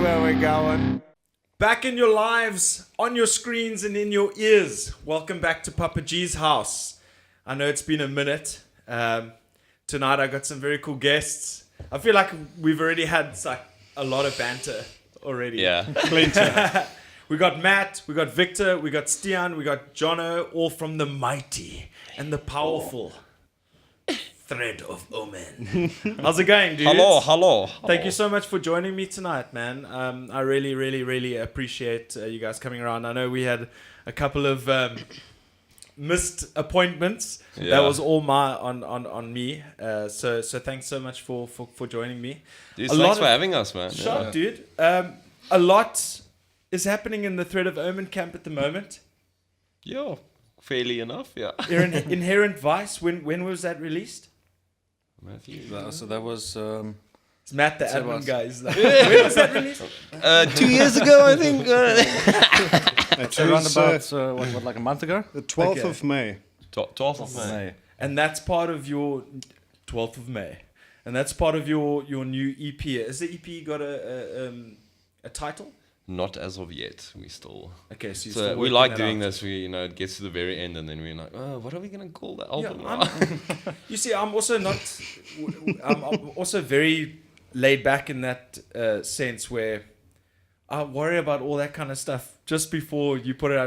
where we're going. Back in your lives, on your screens and in your ears. Welcome back to Papa G's house. I know it's been a minute. Tonight I got some very cool guests. I feel like we've already had like a lot of banter already. Yeah. Plenty. We got Matt, we got Victor, we got Stiaan, we got Jono, all from the mighty and the powerful Thread of Omen. How's it going, dude? Hello. Thank you so much for joining me tonight, man. I really appreciate you guys coming around. I know we had a couple of missed appointments. Yeah. That was all on me. So thanks so much for joining me. Dude, thanks for having us, man. Shot, dude. A lot is happening in the Thread of Omen camp at the moment. Yeah, fairly enough, yeah. Inherent Vice. When was that released? Matthew. So that was... It's Matt, the So admin was- guy. He's like, when was that released? 2 years ago, I think. It's around about, what, like a month ago? The 12th Okay. of May. 12th of May. And that's part of your 12th of May. And that's part of your new EP. Has the EP got a title? Not as of yet. We still. Okay, so, you're So still we working like that doing out. this. It gets to the very end, and then we're like, oh, what are we gonna call the album? Yeah, now? You see, I'm also not. I'm also very laid back in that sense where I worry about all that kind of stuff just before you put it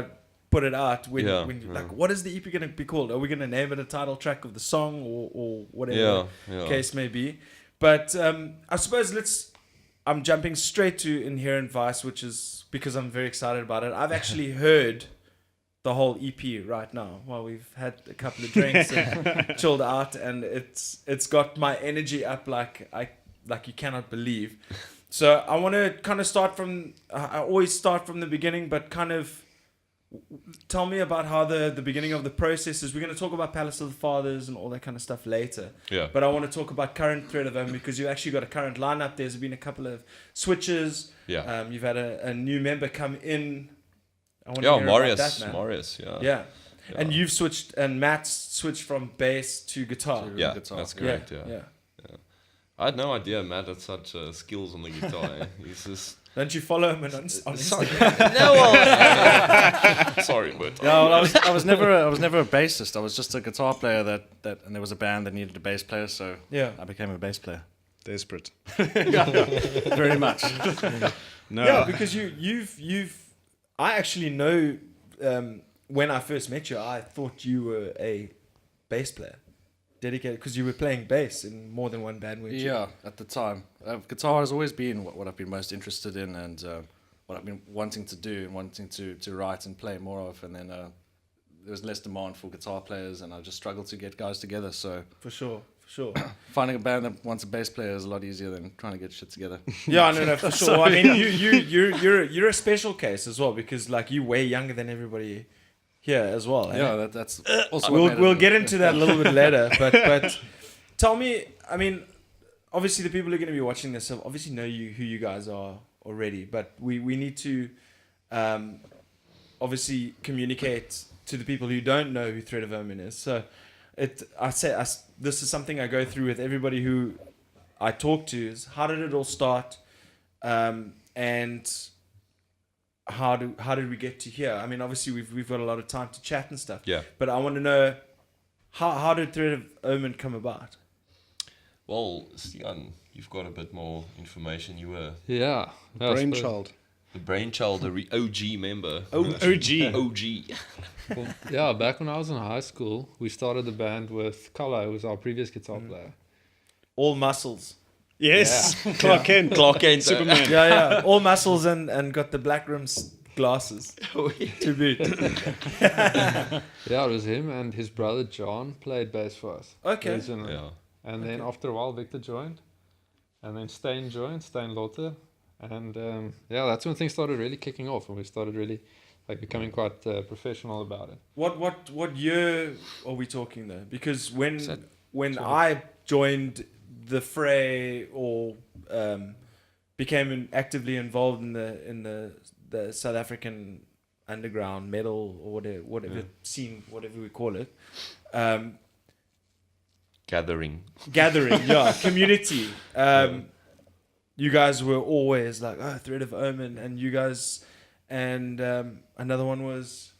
out. When you're like, what is the EP gonna be called? Are we gonna name it a title track of the song or whatever Yeah. case may be? But I suppose I'm jumping straight to Inherent Vice, which is because I'm very excited about it. I've actually heard the whole EP right now while we've had a couple of drinks and chilled out, and it's got my energy up like you cannot believe. So I want to kind of start from. I always start from the beginning, but kind of tell me about how the beginning of the process is. We're going to talk about Palace of the Fathers and all that kind of stuff later. Yeah. But I want to talk about current Thread of Omen because you've actually got a current lineup. There's been a couple of switches. Yeah. You've had a new member come in. I want to hear about that, man. Marius, yeah. Yeah. And you've switched, and Matt's switched from bass to guitar. Yeah, Guitar. that's correct, yeah. Yeah. I had no idea Matt had such skills on the guitar. He's just... Don't you follow him on Instagram? Sorry, but... Yeah, well, I was never a bassist. I was just a guitar player that and there was a band that needed a bass player, so Yeah. I became a bass player. Desperate. Very much. No. Yeah, because you've I actually know when I first met you, I thought you were a bass player, dedicated, because you were playing bass in more than one band, weren't you? Yeah, at the time. Guitar has always been what I've been most interested in and what I've been wanting to do and wanting to write and play more of. And then there was less demand for guitar players and I just struggled to get guys together. So For sure. finding a band that wants a bass player is a lot easier than trying to get shit together. Yeah, no, for sure. I mean, you're a special case as well because like you're way younger than everybody here as well. eh? Yeah, that's also what made We'll it- get into that a little bit later, but tell me, I mean, obviously the people who are going to be watching this obviously know who you guys are already, but we need to obviously communicate to the people who don't know who Thread of Omen is. So this is something I go through with everybody who I talk to is how did it all start, and how did we get to here? I mean, obviously we've got a lot of time to chat and stuff. Yeah. But I want to know how did Thread of Omen come about? Well, Stiaan, you've got a bit more information. You were Yeah. I suppose. Brainchild. the brainchild, the OG member. OG. OG. Well, yeah, back when I was in high school, we started the band with Kala, who was our previous guitar player. All muscles. Yes. Clark Kent. Clark Kent. Superman. Yeah. All muscles and got the black rims glasses to boot. Yeah, it was him and his brother John played bass for us. Okay. Originally. Yeah. And then after a while, Victor joined. And then Stein joined, Stein Lotte. And that's when things started really kicking off. And we started really becoming quite professional about it. What year are we talking though? Because when Is that I joined the fray or became actively involved in the South African underground metal or whatever scene, whatever we call it, Gathering. gathering, yeah, community. you guys were always like, oh, Thread of Omen, and you guys, and another one was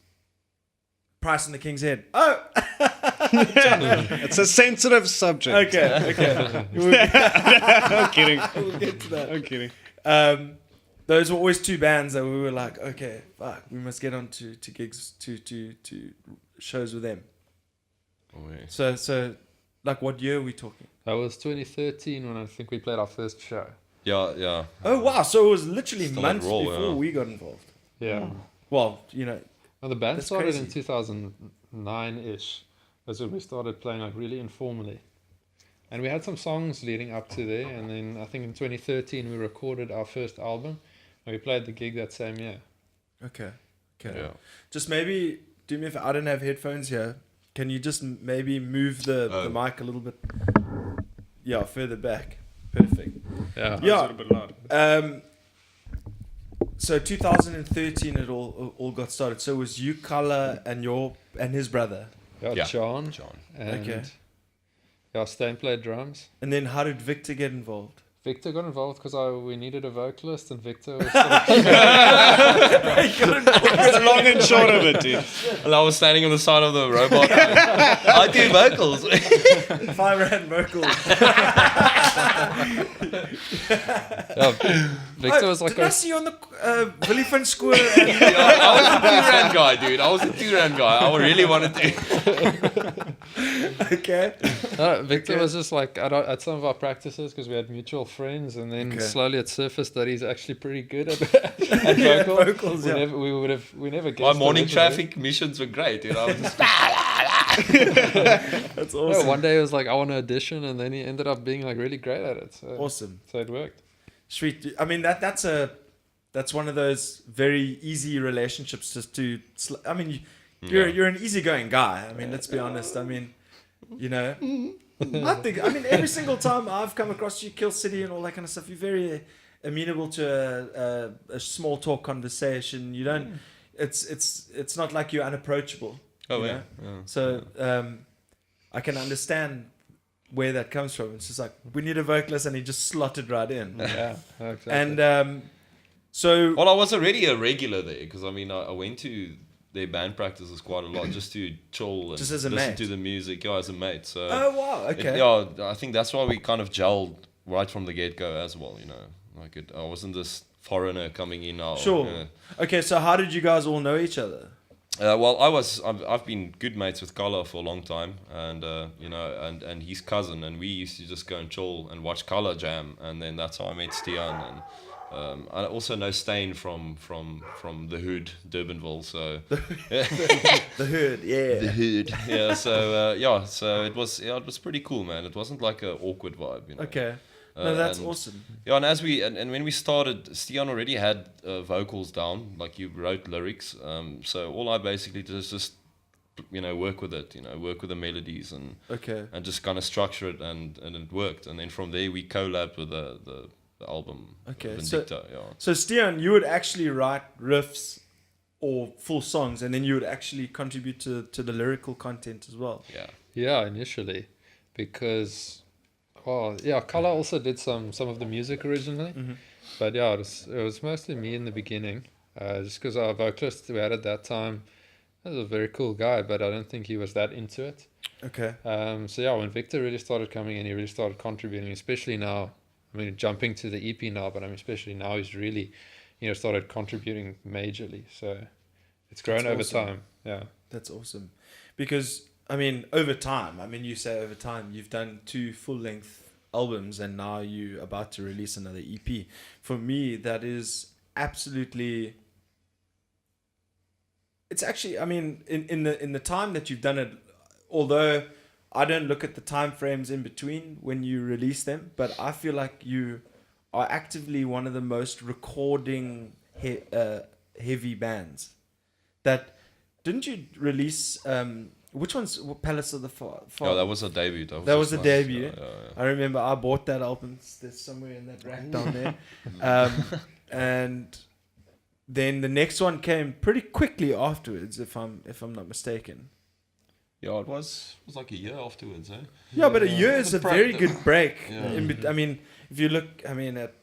Price and the King's Head. Oh, It's a sensitive subject. okay. I'm kidding. We'll get to that. I'm kidding. Those were always two bands that we were like, okay, fuck, we must get on to gigs, to shows with them. Oh, yeah. So, like, what year are we talking? That was 2013 when I think we played our first show. Yeah. Oh, wow. So it was literally Still months at Raw, before yeah. we got involved. Yeah. Well, you know, Well, the band That's started in crazy. 2009-ish. That's when we started playing like really informally. And we had some songs leading up to there. And then I think in 2013 we recorded our first album. And we played the gig that same year. okay. Yeah. Just maybe do me a favor. I don't have headphones here. Can you just maybe move the mic a little bit? Yeah, further back. Perfect. Yeah. Yeah. It's a little bit loud. So 2013 it all got started. So it was you, Color, and his brother. Yeah, John. And Okay. yeah, Stan played drums. And then how did Victor get involved? Victor got involved because we needed a vocalist, and Victor was It's long and short of it, dude. And I was standing on the side of the robot. I do vocals. $5 vocals. Victor was like did I see you on the Willy van Schoor? And I was a 2 rand guy, dude. I was a 2 rand guy. I really wanted to. okay. Victor was just like at some of our practices because we had mutual friends, and then Okay. slowly it surfaced that he's actually pretty good at vocals. vocals, yeah. We never guessed. My the morning rest of it. traffic missions were great, dude. I was just That's No, awesome. one day he was like, I want to audition, and then he ended up being like really great at it. So, Awesome. so it worked. Sweet. I mean that's one of those very easy relationships just to. I mean, you're an easygoing guy. I mean, let's be honest. I mean, you know, I mean every single time I've come across you, Kill City and all that kind of stuff, you're very amenable to a small talk conversation. You don't. It's not like you're unapproachable. Oh, you yeah. know? Yeah. So I can understand where that comes from. It's just like we need a vocalist, and he just slotted right in. Yeah, exactly. And so Well, I was already a regular there because I mean I went to their band practices quite a lot just to chill and Just as a listen mate? to the music. Yeah, as a mate. So oh wow, okay. yeah, I think that's why we kind of gelled right from the get go as well. You know, like I wasn't this foreigner coming in. Now, Sure. you know. Okay, so how did you guys all know each other? Well, I've been good mates with Kala for a long time, and you know, and his cousin, and we used to just go and chill and watch Kala jam, and then that's how I met Stiaan, and I also know Stain from the hood, Durbanville, so The hood, yeah. the hood, yeah. So it was pretty cool, man. It wasn't like an awkward vibe, you know. Okay. No, that's and- awesome. Yeah, and and when we started, Stiaan already had vocals down, like you wrote lyrics. So all I basically did is just, you know, work with it, you know, work with the melodies and Okay. just kind of structure it, and it worked. And then from there we collabed with the album. Okay, Vindicta, yeah. So Stiaan, you would actually write riffs or full songs, and then you would actually contribute to the lyrical content as well. Yeah. Yeah, initially, because Kala also did some of the music originally, but yeah, it was mostly me in the beginning, just because our vocalist we had at that time was a very cool guy, but I don't think he was that into it. Okay. So yeah, when Victor really started coming in, he really started contributing, especially now. I mean, jumping to the EP now, but I mean, especially now he's really, you know, started contributing majorly. So it's grown That's over awesome. time. Yeah. That's awesome. Because, I mean, over time, you say over time, you've done 2 full-length albums, and now you're about to release another EP. For me, that is absolutely... It's actually, I mean, in the time that you've done it, although I don't look at the time frames in between when you release them, but I feel like you are actively one of the most recording heavy bands. That didn't you release? Which one's Palace of the Far? Yeah, that was a debut. That was just a nice. debut. Yeah. I remember I bought that album. There's somewhere in that rack down there. And then the next one came pretty quickly afterwards, if I'm not mistaken. Yeah, it was like a year afterwards, eh? Yeah, but a year is a very good break. Yeah. I mean, if you look, I mean, at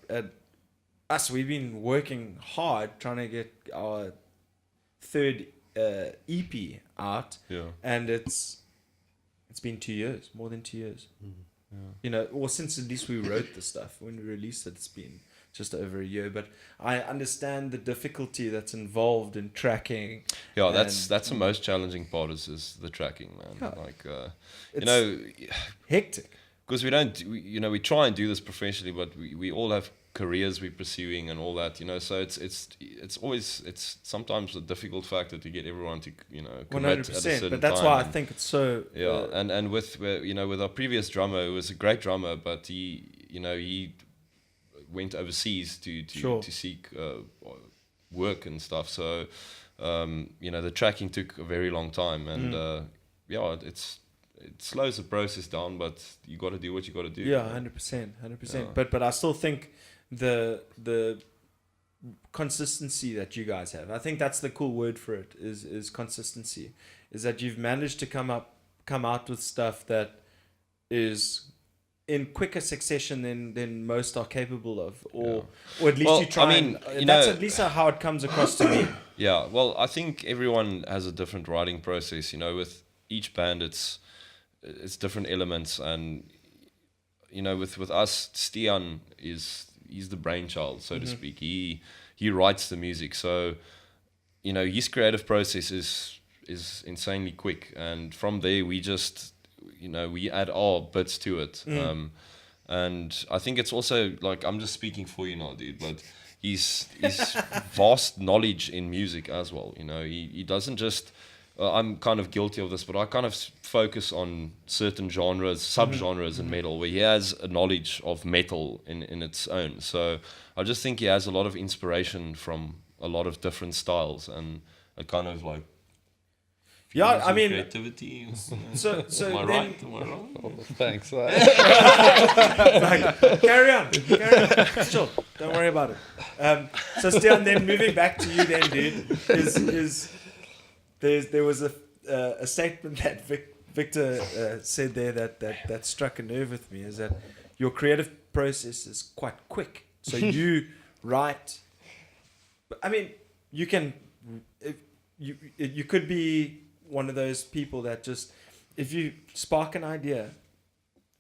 us, we've been working hard trying to get our third EP out, Yeah. and it's been 2 years, more than 2 years. You know, or since at least we wrote the stuff. When we released it, it's been just over a year. But I understand the difficulty that's involved in tracking. Yeah, and that's the most challenging part is the tracking, man. Yeah. Like, It's hectic. because we don't, we try and do this professionally, but we all have careers we're pursuing and all that, so it's always sometimes a difficult factor to get everyone to commit at a 100%. certain But that's time. why I think it's so. Yeah, and with with our previous drummer, who was a great drummer, but he went overseas to Sure. to seek work and stuff. So the tracking took a very long time, and it slows the process down. But you got to do what you got to do. Yeah, 100%. Yeah. But I still think the consistency that you guys have, I think that's the cool word for it, is consistency. Is that you've managed to come out with stuff that is in quicker succession than most are capable of, or at least Well, you try. I mean, That's at least how it comes across to me. Yeah, well, I think everyone has a different writing process. With each band, it's different elements, and with us, Stiaan he's the brainchild, so to speak. He writes the music, so his creative process is insanely quick, and from there we just we add our bits to it. And I think it's also, like, I'm just speaking for you now, dude, but his vast knowledge in music as well. He doesn't just I'm kind of guilty of this, but I kind of focus on certain genres, subgenres in metal, where he has a knowledge of metal in its own. So I just think he has a lot of inspiration from a lot of different styles, and it kind of like Yeah, I mean, creativity. so Am I then right? Am I wrong? Oh, thanks. carry on. Sure, don't worry about it. So Stiaan, then moving back to you, then, dude, is there was a statement that Victor said there that struck a nerve with me, is that your creative process is quite quick. So you write. I mean, you can. You could be one of those people that just, if you spark an idea,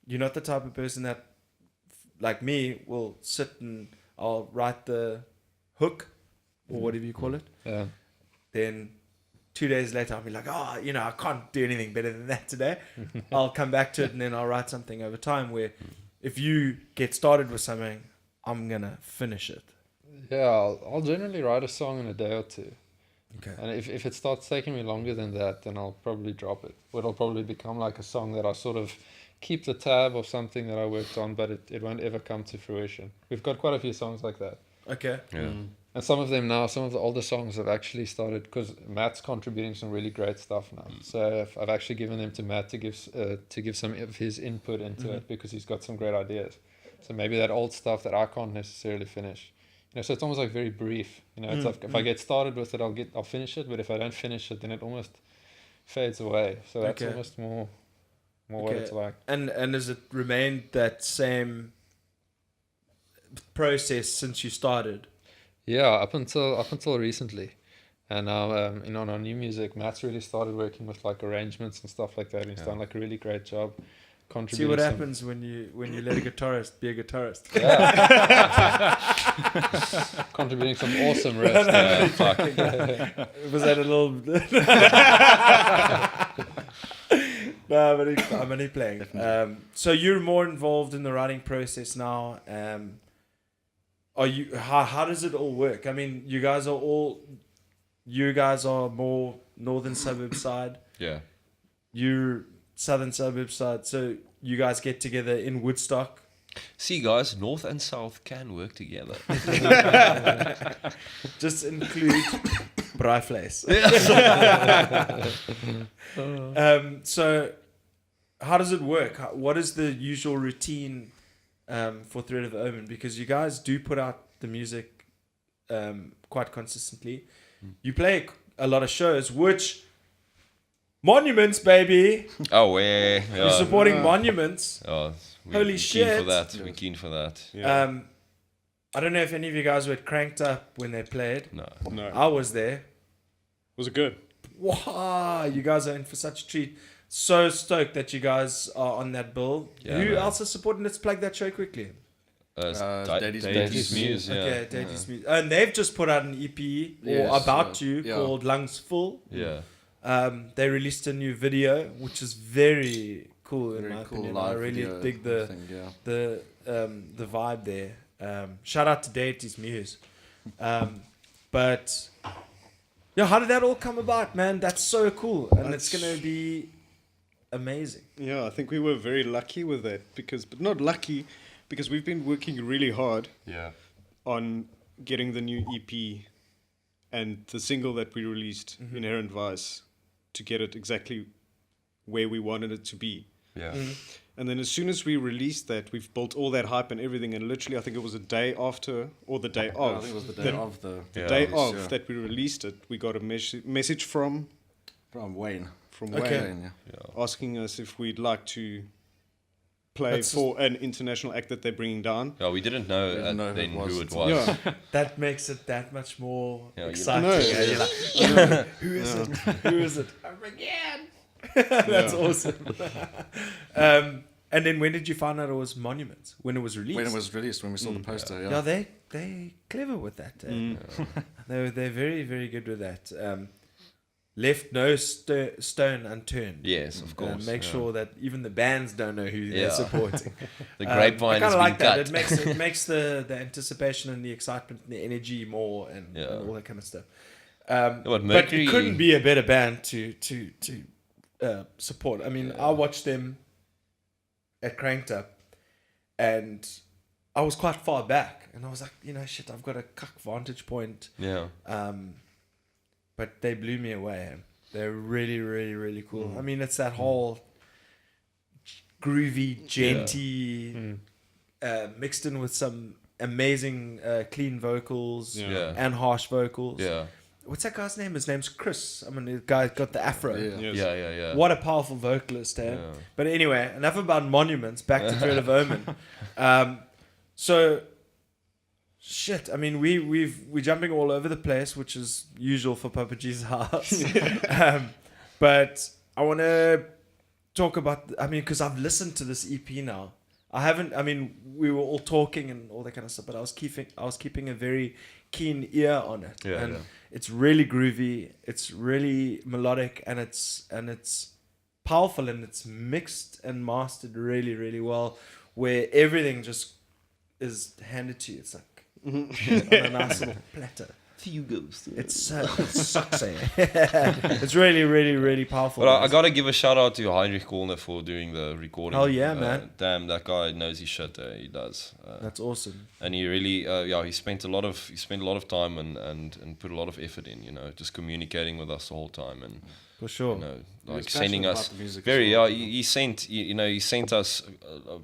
you're not the type of person that, like me, will sit and I'll write the hook or whatever you call it. Yeah. Then 2 days later, I'll be like, I can't do anything better than that today. I'll come back to it, and then I'll write something over time, where if you get started with something, I'm going to finish it. Yeah, I'll generally write a song in a day or two. Okay. And if it starts taking me longer than that, then I'll probably drop it. It'll probably become like a song that I sort of keep the tab of something that I worked on, but it won't ever come to fruition. We've got quite a few songs like that. Okay. Yeah. And some of them now, some of the older songs have actually started, because Matt's contributing some really great stuff now. So I've actually given them to Matt to give some of his input into it, because he's got some great ideas. So maybe that old stuff that I can't necessarily finish. So it's almost like very brief. It's like if I get started with it, I'll finish it. But if I don't finish it, then it almost fades away. So that's almost more what it's like. And has it remained that same process since you started? Yeah, up until recently. And now, on our new music, Matt's really started working with like arrangements and stuff like that. And he's done like a really great job. See what happens when you let a guitarist be a guitarist. Yeah. Contributing some awesome riffs. Was that a little? No, but I'm only playing. So you're more involved in the writing process now. Are you? How does it all work? I mean, you guys are more northern suburb side. Yeah. You're southern suburb side. So you guys get together in Woodstock. See, guys, north and south can work together. Just include Braaivleis. So how does it work? What is the usual routine for Thread of Omen? Because you guys do put out the music quite consistently. You play a lot of shows, which Monuments, baby. Oh, yeah. You're supporting Monuments. Oh, Holy we're shit. Keen for that. We're keen for that. Yeah. I don't know if any of you guys were cranked up when they played. No. No. I was there. Was it good? Wow, you guys are in for such a treat. So stoked that you guys are on that bill. Yeah, Who man. else is supporting? Let's plug that show quickly. Deity's Deity's Muse, yeah. Okay, Deity's Muse. And they've just put out an EP, or Yes, about to, yeah. called Lungs Full. Yeah. They released a new video, which is very cool in Very my cool opinion. I live really video dig the thing, yeah. the vibe there. Shout out to Deity's Muse. But yeah, how did that all come about, man? That's so cool, and it's gonna be amazing. Yeah, I think we were very lucky with that but not lucky because we've been working really hard Yeah. on getting the new EP and the single that we released, Inherent Vice, to get it exactly where we wanted it to be. Yeah. And then as soon as we released that, we've built all that hype and everything. And literally, I think it was a day after or the day I of. think it was the day of the Yeah. day it of yeah. that we released it, we got a message from Wayne. Okay. Wayne Yeah. asking us if we'd like to play That's- for an international act that they're bringing down. Yeah, we didn't know, We didn't know then who it who was. it was. Yeah, That makes it that much more Yeah, you exciting. know. Yeah, you're like, who is it? Who is it? I'm again. That's awesome. And then when did you find out it was Monuments? When it was released? When it was released, when we saw the poster, Yeah, they clever with that. They're very, very good with that. Left no stone unturned. Yes, of course. Make yeah. sure that even the bands don't know who Yeah. they're supporting. The grapevine I has kind of been like that. cut. It makes the anticipation and the excitement and the energy more and Yeah. all that kind of stuff. What, But Mercury? it couldn't be a better band to support. I mean, I watched them at Cranked Up, and I was quite far back, and I was like, shit, I've got a cuck vantage point. Yeah. But they blew me away. They're really, really, really cool. I mean, it's that whole groovy, genty, mixed in with some amazing clean vocals Yeah. and harsh vocals. Yeah. What's that guy's name? His name's Chris. I mean, the guy got the afro. Yeah. yes. Yeah. What a powerful vocalist, eh? Yeah. But anyway, enough about Monuments. Back to Thread of Omen. So, shit. I mean, we're jumping all over the place, which is usual for Papa G's house. But I want to talk about. I mean, because I've listened to this EP now. I haven't. I mean, we were all talking and all that kind of stuff, but I was keeping a very keen ear on it. Yeah, and yeah. it's really groovy. It's really melodic, and it's powerful, and it's mixed and mastered really, really well. Where everything just is handed to you. It's like on a nice little platter. It sucks. It's really, really, really powerful. But I got to give a shout out to Heinrich Kolner for doing the recording. Oh, yeah, man. Damn, that guy knows his shit. He does. That's awesome. And he really, he spent a lot of time and put a lot of effort in. Just communicating with us the whole time and. For sure. Like was sending passionate us about the music very as well. he sent us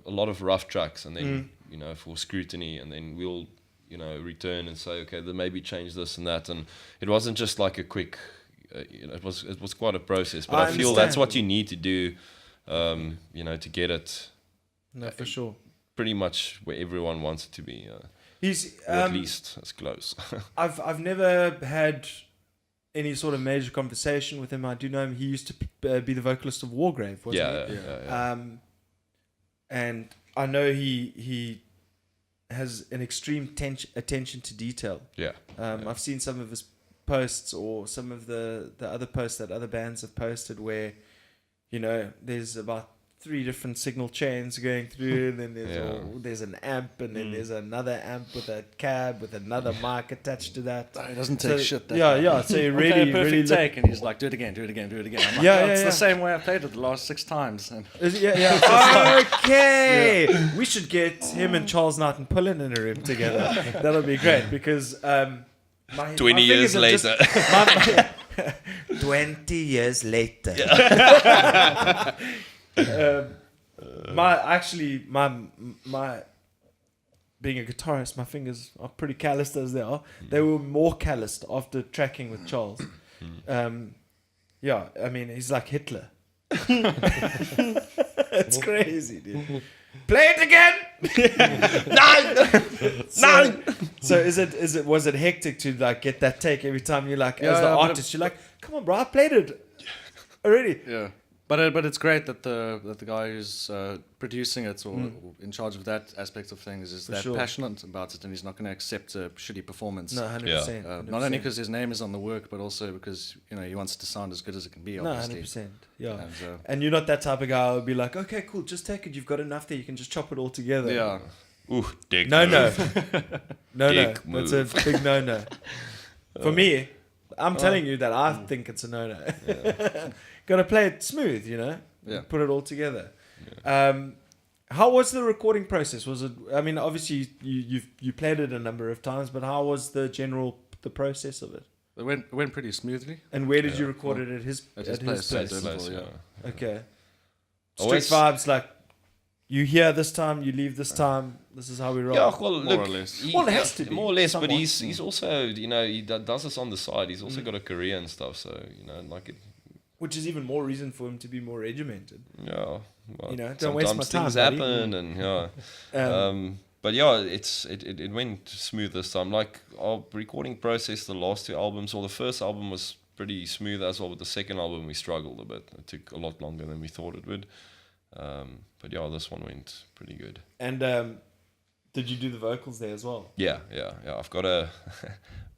a lot of rough tracks and then for scrutiny, and then we'll return and say, okay, then maybe change this and that, and it wasn't just like a quick it was quite a process, but I feel that's understand. what you need to do to get it No, for sure. pretty much where everyone wants it to be, He's or at least as close. I've never had any sort of major conversation with him. I do know him. He used to be the vocalist of Wargrave, wasn't he? Yeah. And I know he has an extreme attention to detail. Yeah. I've seen some of his posts or some of the other posts that other bands have posted where, there's about 3 different signal chains going through, and then there's an amp, and then there's another amp with a cab with another mic attached to that. He doesn't take shit. That Yeah. So you I'll play a really, perfect really take, and he's like, do it again. I'm like, Yeah, it's yeah. the same way I played it the last 6 times. And Yeah. Okay. We should get him and Charles Knight and Pullen in a room together. That'll be great because 20 years later. 20 years later. My being a guitarist, my fingers are pretty calloused as they are. They were more calloused after tracking with Charles. Yeah, I mean, he's like Hitler. It's crazy, dude. Play it again. No. So was it hectic to like get that take every time you like as the but artist? You're like, come on, bro, I played it already. Yeah, but it's great that the guy who's producing it or in charge of that aspect of things is that sure. passionate about it, and he's not going to accept a shitty performance. No, 100%. Not only because his name is on the work, but also because he wants it to sound as good as it can be. No, Obviously. 100%. Yeah. And, And you're not that type of guy who would be like, okay, cool, just take it. You've got enough there. You can just chop it all together. yeah. Ooh, dick. No. move. No. Dick That's a big no. For me, I'm telling you that I think it's a no. Got to play it smooth, Yeah. Put it all together. How was the recording process? Was it? I mean, obviously you played it a number of times, but how was the process of it? It went pretty smoothly. And where did you record it at his At his place? place. Place, Yeah. Okay. Strict Always- vibes, like you here this time, you leave this time. This is how we roll. Yeah, well, More look, or less. Well, it has to be, more or less. somewhat. But he's also, he does this on the side. He's also got a career and stuff. So like it. Which is even more reason for him to be more regimented. Yeah. Well, Don't waste my sometimes time, things buddy. happen, and but yeah, it went smooth this time. Like our recording process, the last 2 albums, or the first album was pretty smooth as well. But the second album we struggled a bit. It took a lot longer than we thought it would. But yeah, this one went pretty good. And did you do the vocals there as well? Yeah. I've got a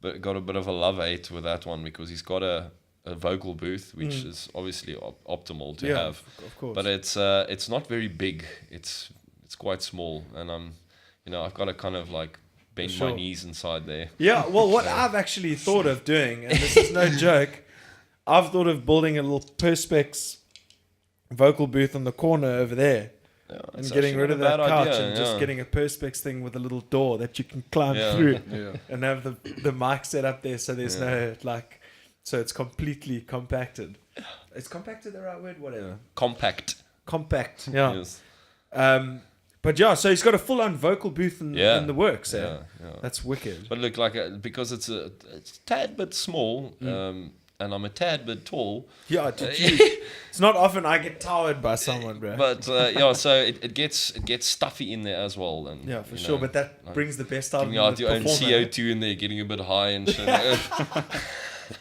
bit of a love-hate with that one because he's got a vocal booth, which is obviously optimal to have. Of course. But it's not very big. It's quite small, and I've got to kind of like bend Sure. my knees inside there. Yeah, well, what I've actually thought of doing, and this is no joke, I've thought of building a little Perspex vocal booth on the corner over there. Yeah, And it's getting actually rid of not a that bad couch idea, and just yeah. getting a Perspex thing with a little door that you can climb Yeah. through Yeah. and have the mic set up there so there's no so it's completely compacted. Is compacted the right word? Whatever. Compact. Compact. Yeah. Yes. But yeah, so he's got a full-on vocal booth in the works. Yeah. That's wicked. But look, because it's a tad bit small, and I'm a tad bit tall. Yeah, it's not often I get towered by someone, bro. But so it gets stuffy in there as well. And Yeah, for sure. But that brings the best out of getting out the your own performer. CO2 in there, getting a bit high and shit.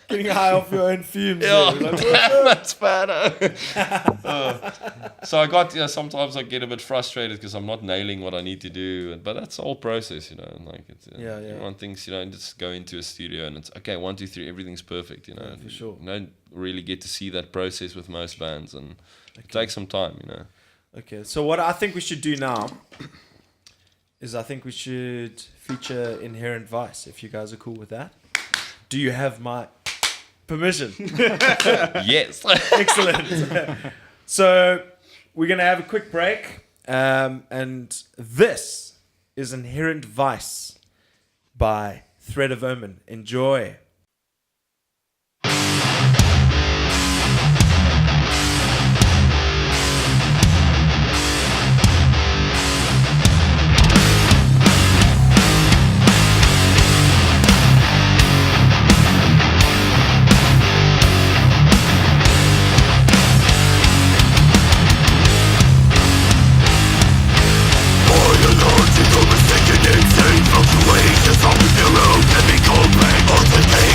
Getting high off your own fumes. Yeah, there. Like, that's bad. So I got sometimes I get a bit frustrated because I'm not nailing what I need to do, but that's the whole process, Like it's Yeah. everyone thinks just go into a studio and it's okay, 1, 2, 3, everything's perfect, Yeah, for sure. You don't really get to see that process with most bands, and it takes some time, Okay, so what I think we should do now is I think we should feature Inherent Vice, if you guys are cool with that. Do you have my permission? Yes. Excellent. So we're going to have a quick break. And this is Inherent Vice by Thread of Omen. Enjoy. Insane fluctuations of the zero and become pain.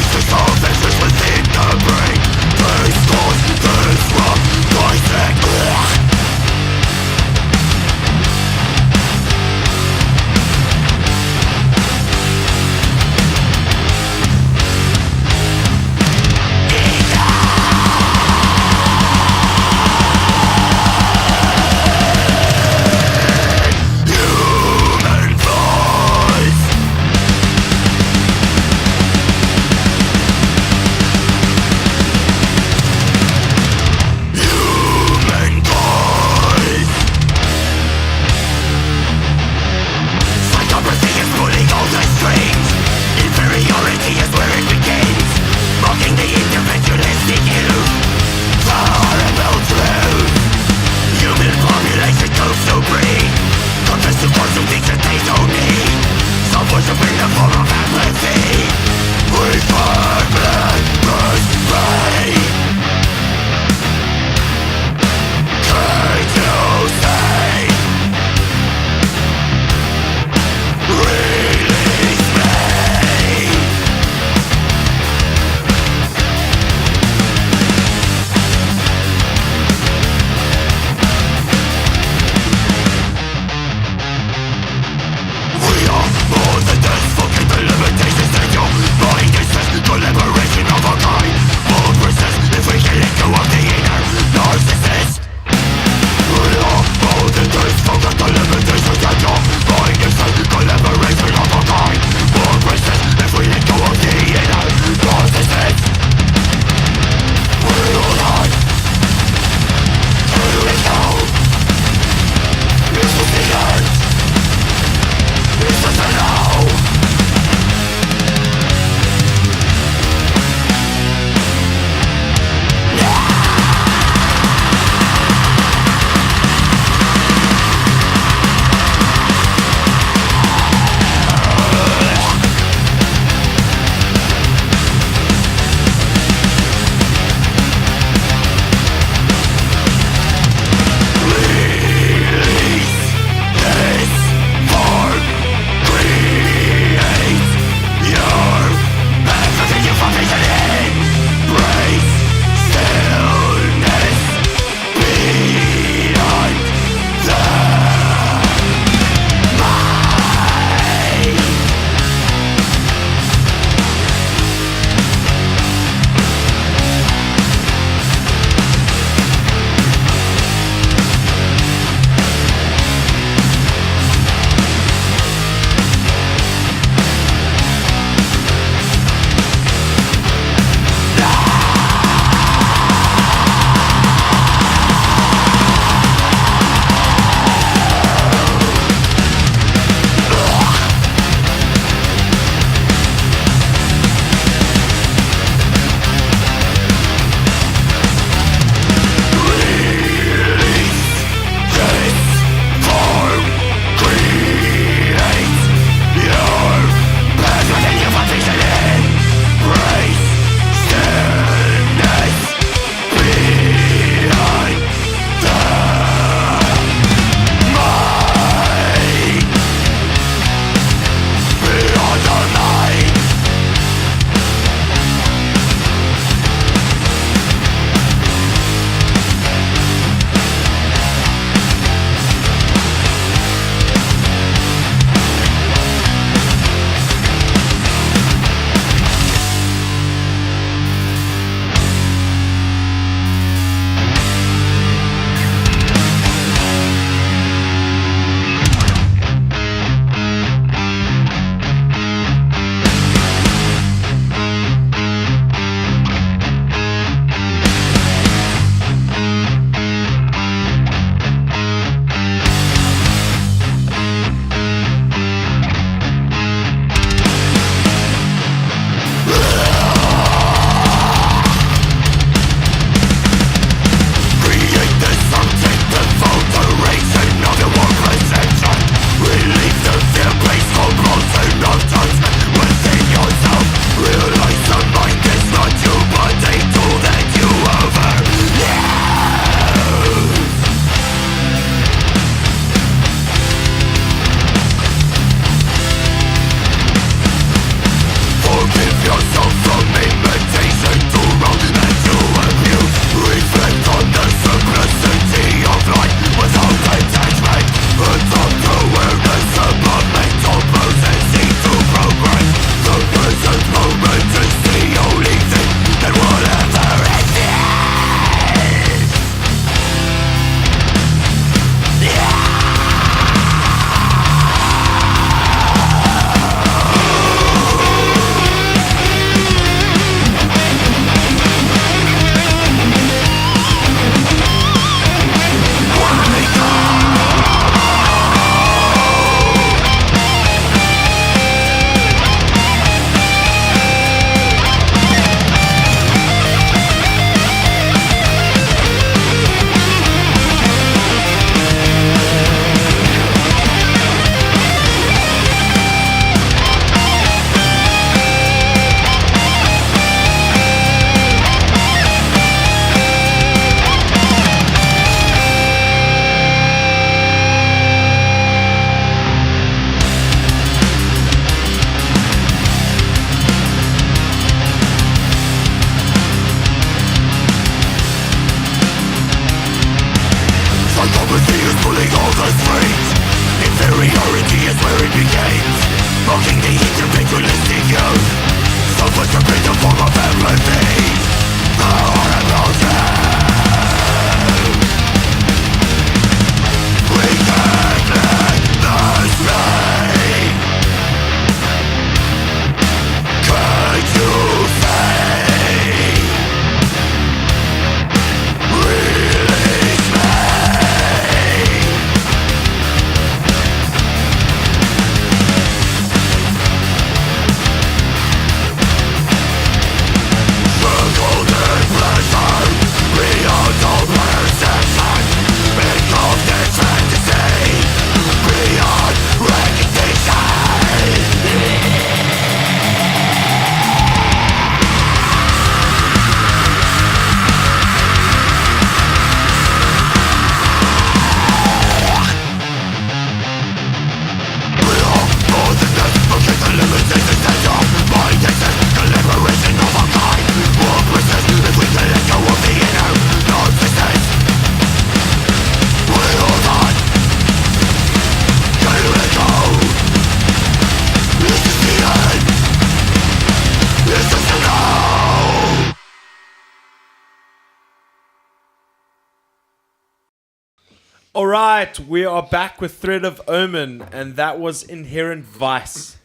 All right, we are back with Thread of Omen, and that was Inherent Vice.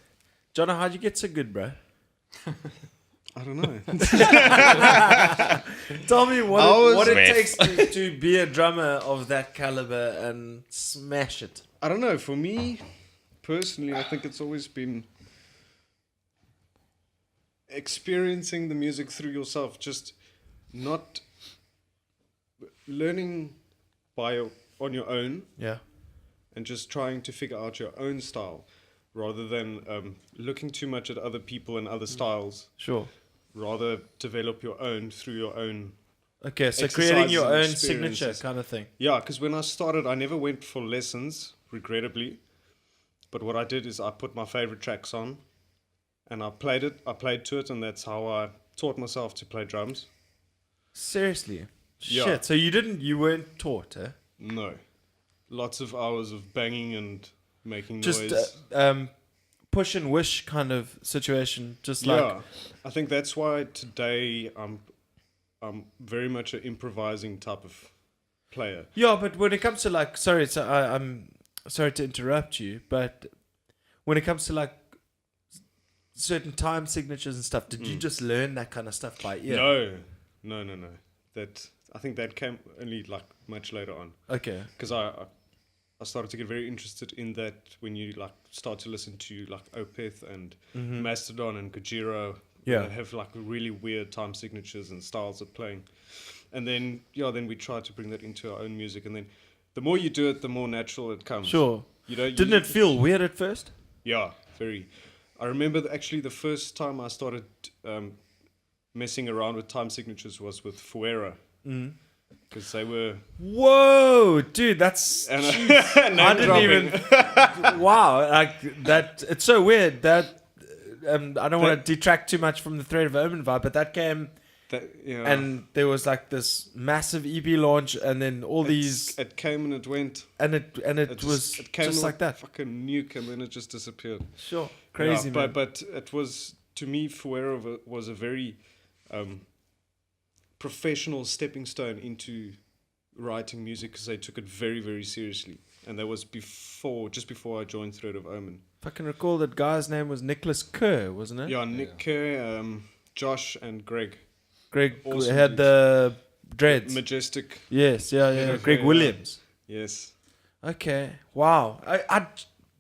Jonah, how'd you get so good, bro? I don't know. Tell me I what was- it takes to be a drummer of that caliber and smash it. I don't know. For me, personally, I think it's always been experiencing the music through yourself, just not learning on your own Yeah. and just trying to figure out your own style rather than looking too much at other people and other styles. Sure. Rather develop your own through your own. Okay, so Exercises creating your and own experiences. signature kind of thing. Yeah, because when I started, I never went for lessons, regrettably. But what I did is I put my favorite tracks on and I played to it, and that's how I taught myself to play drums. Seriously. Yeah. Shit. So you weren't taught, eh? No. Lots of hours of banging and making Just noise. push and wish kind of situation. Just like Yeah. I think that's why today I'm very much an improvising type of player. yeah, but when it comes to like, I'm sorry to interrupt you, but when it comes to like certain time signatures and stuff, did you just learn that kind of stuff by ear? No. That I think that came only like much later on. Okay. Because I started to get very interested in that when you like start to listen to like Opeth and Mastodon and Gojira. Yeah. They have like really weird time signatures and styles of playing. And then we try to bring that into our own music, and then the more you do it, the more natural it comes. Sure. You know, Didn't it feel weird at first? Yeah, very. I remember actually the first time I started messing around with time signatures was with Fuera. Because they were... Whoa, dude, that's... And jeez. I didn't even... Wow, like that... It's so weird that... I don't want to detract too much from the Thread of Omen vibe, but that came... And there was like this massive EP launch, and then these... It came and it went. And it was came just like that. Fucking nuke, and then it just disappeared. Sure. Crazy, man. But it was... To me, Fuera was a very... professional stepping stone into writing music, because they took it very, very seriously. And that was just before I joined Thread of Omen. If I can recall, that guy's name was Nicholas Kerr, wasn't it? Yeah, Nick Kerr, Josh and Greg. Greg Awesome had dudes. the dreads. Majestic. Yes, yeah. Greg Yeah. Williams. Yes. Okay. Wow.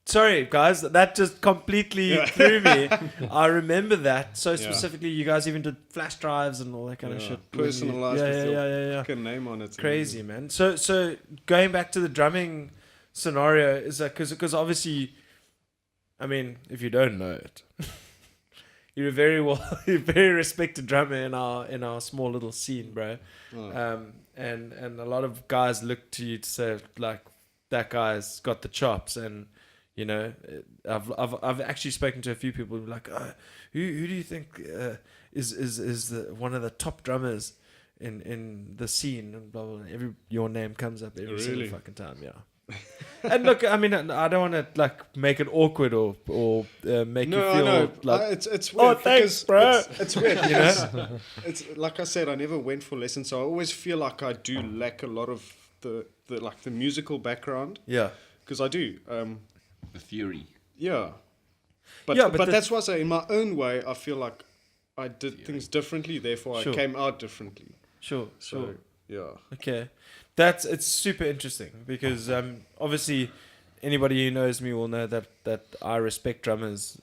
Sorry, guys. That just completely threw me. I remember that so specifically. You guys even did flash drives and all that kind of shit. Personalized with your Yeah. fucking name on it. Crazy, man. So going back to the drumming scenario, is that because obviously, I mean, if you don't know it, you're a very respected drummer in our small little scene, bro. Oh. And a lot of guys look to you to say like, that guy's got the chops. And you know, I've actually spoken to a few people who are like, who do you think is one of the top drummers in the scene and blah blah. Your name comes up every single Really? fucking time. Yeah. And look, I mean, I don't want to like make it awkward or make you No, I feel know. like It's oh weird. thanks, because bro. It's weird. You know? It's like I said, I never went for lessons, so I always feel like I do lack a lot of the like the musical background, Yeah. because I do. The theory. Yeah. But Yeah, but that's why I say in my own way I feel like I did things differently, therefore Sure. I came out differently. Sure. So Sure. yeah. Okay, it's super interesting because obviously anybody who knows me will know that I respect drummers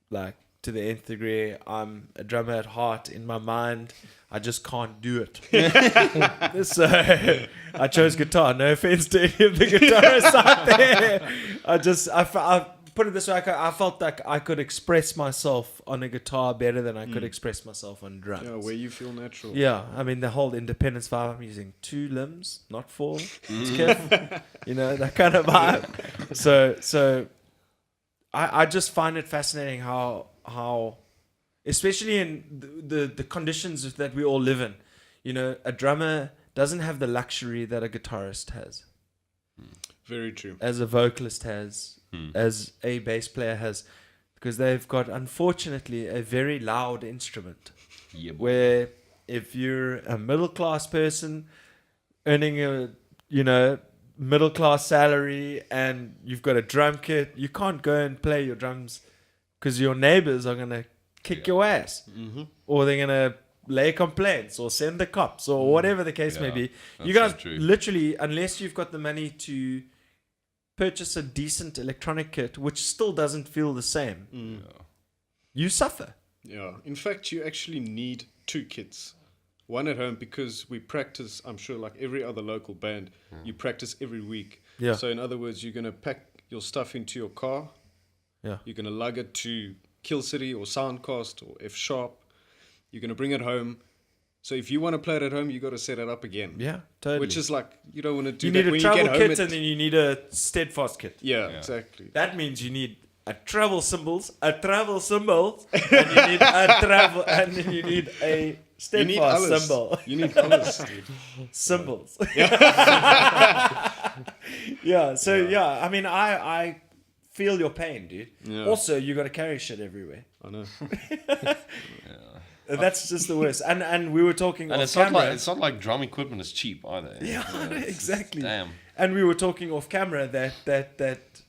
like to the nth degree. I'm a drummer at heart. In my mind, I just can't do it. So I chose guitar. No offense to any of the guitarists out there. I put it this way. I felt like I could express myself on a guitar better than I could express myself on drums. Yeah, where you feel natural. Yeah, I mean the whole independence vibe. I'm using 2 limbs, not 4. It's careful. You know, that kind of vibe. So I just find it fascinating how especially in the conditions that we all live in. You know, a drummer doesn't have the luxury that a guitarist has, Very true. as a vocalist has, as a bass player has, because they've got, unfortunately, a very loud instrument. Yeah, boy. Where if you're a middle class person earning a middle class salary and you've got a drum kit, you can't go and play your drums because your neighbors are gonna kick your ass, or they're gonna lay complaints or send the cops or whatever the case may Yeah, be. that's You guys so true. literally, unless you've got the money to purchase a decent electronic kit, which still doesn't feel the same, you suffer. Yeah. In fact, you actually need 2 kits. One at home because we practice, I'm sure like every other local band, you practice every week. Yeah. So in other words, you're going to pack your stuff into your car. Yeah. You're going to lug it to Kill City or Soundcast or F Sharp. You're going to bring it home. So if you want to play it at home, you got to set it up again. Yeah, totally. Which is like, you don't want to do you that need a when travel you get home. kit and then you need a steadfast kit. Yeah, exactly. That means you need a travel cymbals, and you need a travel, and then you need a You need steadfast alles. cymbal. You need alles, dude. Cymbals. Yeah. So I mean, I feel your pain, dude. Yeah. Also, you got to carry shit everywhere. I know. That's just the worst. And we were talking And off it's camera. not like drum equipment is cheap either. Yeah, exactly. Damn. And we were talking off camera that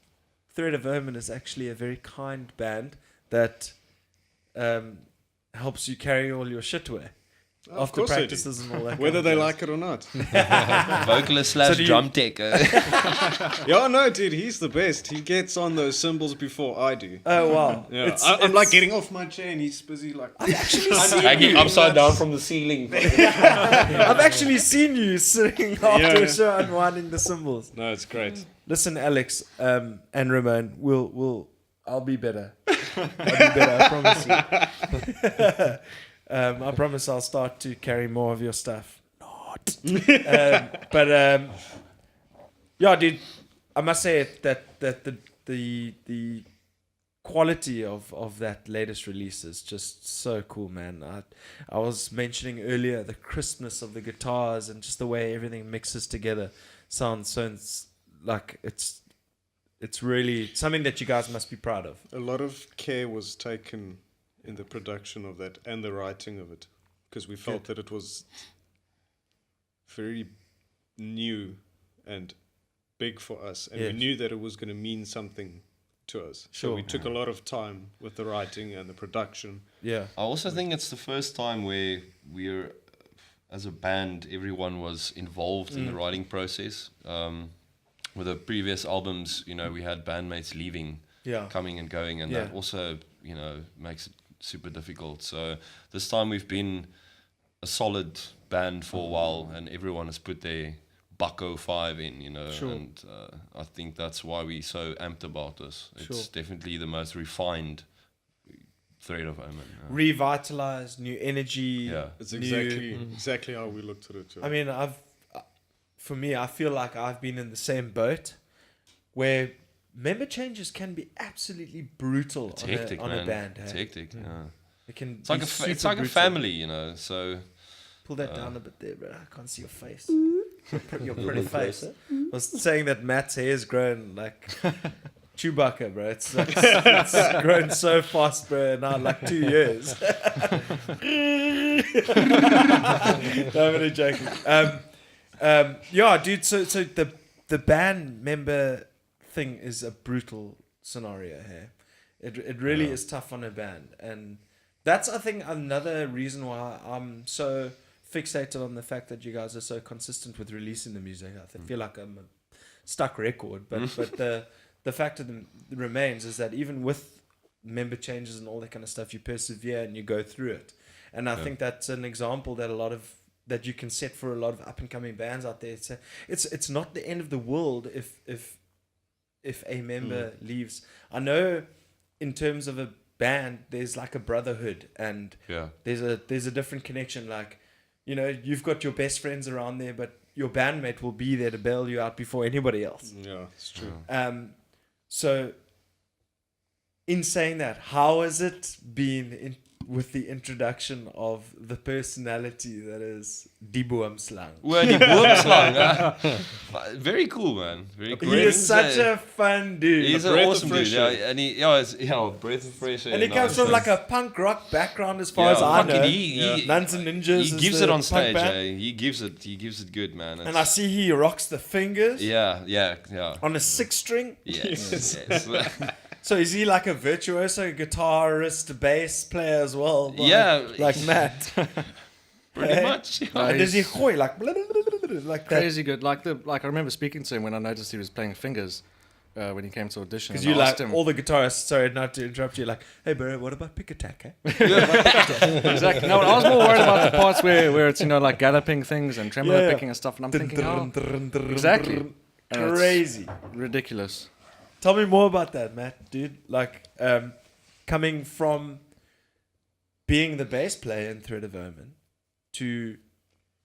Thread of Omen is actually a very kind band that helps you carry all your shit away Of after course they do. practices and all that. Whether kind they of like it or not. Vocalist So slash do you- drum tech. Yeah, no, dude, he's the best. He gets on those cymbals before I do. Oh wow! Yeah, I'm like getting off my chair and he's busy like. Hanging upside down from the ceiling. I've actually seen you sitting after Yeah. a show unwinding the cymbals. No, it's great. Listen, Alex and Ramon, I'll be better. I'll be better. I promise you. I promise I'll start to carry more of your stuff. Not. Yeah, dude. I must say that the quality of that latest release is just so cool, man. I was mentioning earlier the crispness of the guitars and just the way everything mixes together sounds like it's really something that you guys must be proud of. A lot of care was taken in the production of that and the writing of it because we felt that it was very new and big for us, and we Yes. knew that it was going to mean something to us. So Sure. we took a lot of time with the writing and the production. Yeah. I also think it's the first time where we're, as a band, everyone was involved in the writing process. With the previous albums, we had bandmates leaving, Yeah. coming and going, and Yeah. that also, makes it super difficult. So this time we've been a solid band for a while, and everyone has put their bucko 5 in, Sure. and I think that's why we're so amped about this. It's Sure. definitely the most refined Thread of Omen. Revitalized, new energy. Yeah. It's new- exactly how we looked at it. I mean, for me, I feel like I've been in the same boat where member changes can be absolutely brutal It's on, hectic, a man. band. It's hey? hectic. Yeah. It can It's like be it's super like a brutal. family, So Pull that down a bit there, bro. I can't see your face. Your pretty face. I was saying that Matt's hair has grown like Chewbacca, bro. It's grown so fast, bro. Now like 2 years. No, I'm only joking. Yeah, dude. So the band member thing is a brutal scenario here. It really is tough on a band, and that's, I think, another reason why I'm so fixated on the fact that you guys are so consistent with releasing the music. I feel like I'm a stuck record, but the fact of the remains is that even with member changes and all that kind of stuff, you persevere and you go through it. And I think that's an example that you can set for a lot of up and coming bands out there. It's not the end of the world if a member leaves. I know in terms of a band, there's like a brotherhood, and there's a different connection. Like, you know, you've got your best friends around there, but your bandmate will be there to bail you out before anybody else. Yeah, it's true. So in saying that, how has it been with the introduction of the personality that is Die Boomslang? Well, die Boomslang. Very cool, man. Very cool. He is such a fun dude. He's an awesome dude. Yeah, and breath of fresh air. And he comes from like a punk rock background, as far as I know. Nuns and Ninjas. He gives it on stage. He gives it good, man. And I see he rocks the fingers. Yeah. On a 6-string. Yes. So is he like a virtuoso guitarist, bass player as well? Like Matt. Pretty much. And does he gooi like that? Crazy good. Like I remember speaking to him when I noticed he was playing fingers when he came to audition. Because you like all the guitarists. Sorry, not to interrupt you. Like, hey, bro, what about pick attack? Eh? Exactly. No, I was more worried about the parts where it's, you know, like galloping things and tremolo picking and stuff. And I'm thinking, exactly. And Crazy, ridiculous. Tell me more about that, Matt, dude. Like, coming from being the bass player in Thread of Omen to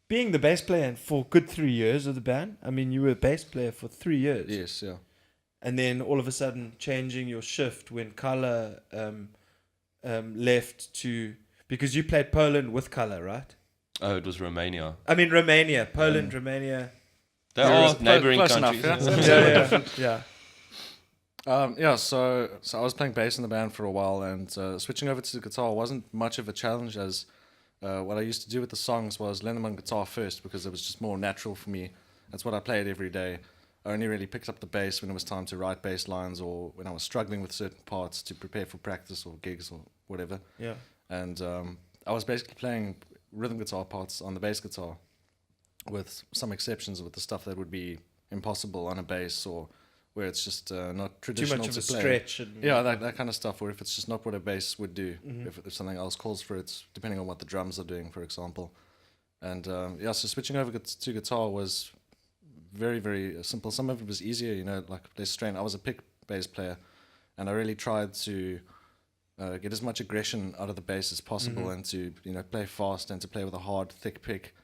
being the bass player for a good 3 years of the band. I mean, you were a bass player for 3 years. Yes, yeah. And then all of a sudden changing your shift when Color left to... Because you played Poland with Color, right? Oh, it was Romania. I mean, Romania. Poland, Romania. They are neighboring close countries. enough, Yeah. So I was playing bass in the band for a while, and switching over to the guitar wasn't much of a challenge, as what I used to do with the songs was learn them on guitar first, because it was just more natural for me. That's what I played every day. I only really picked up the bass when it was time to write bass lines, or when I was struggling with certain parts to prepare for practice or gigs or whatever. Yeah. And I was basically playing rhythm guitar parts on the bass guitar, with some exceptions with the stuff that would be impossible on a bass, or where it's just not traditional. Too much of a to play. stretch. Yeah, that kind of stuff, or if it's just not what a bass would do, if something else calls for it, depending on what the drums are doing, for example. And so switching over to guitar was very, very simple. Some of it was easier, you know, like less strain. I was a pick bass player, and I really tried to get as much aggression out of the bass as possible, and to, you know, play fast and to play with a hard, thick pick.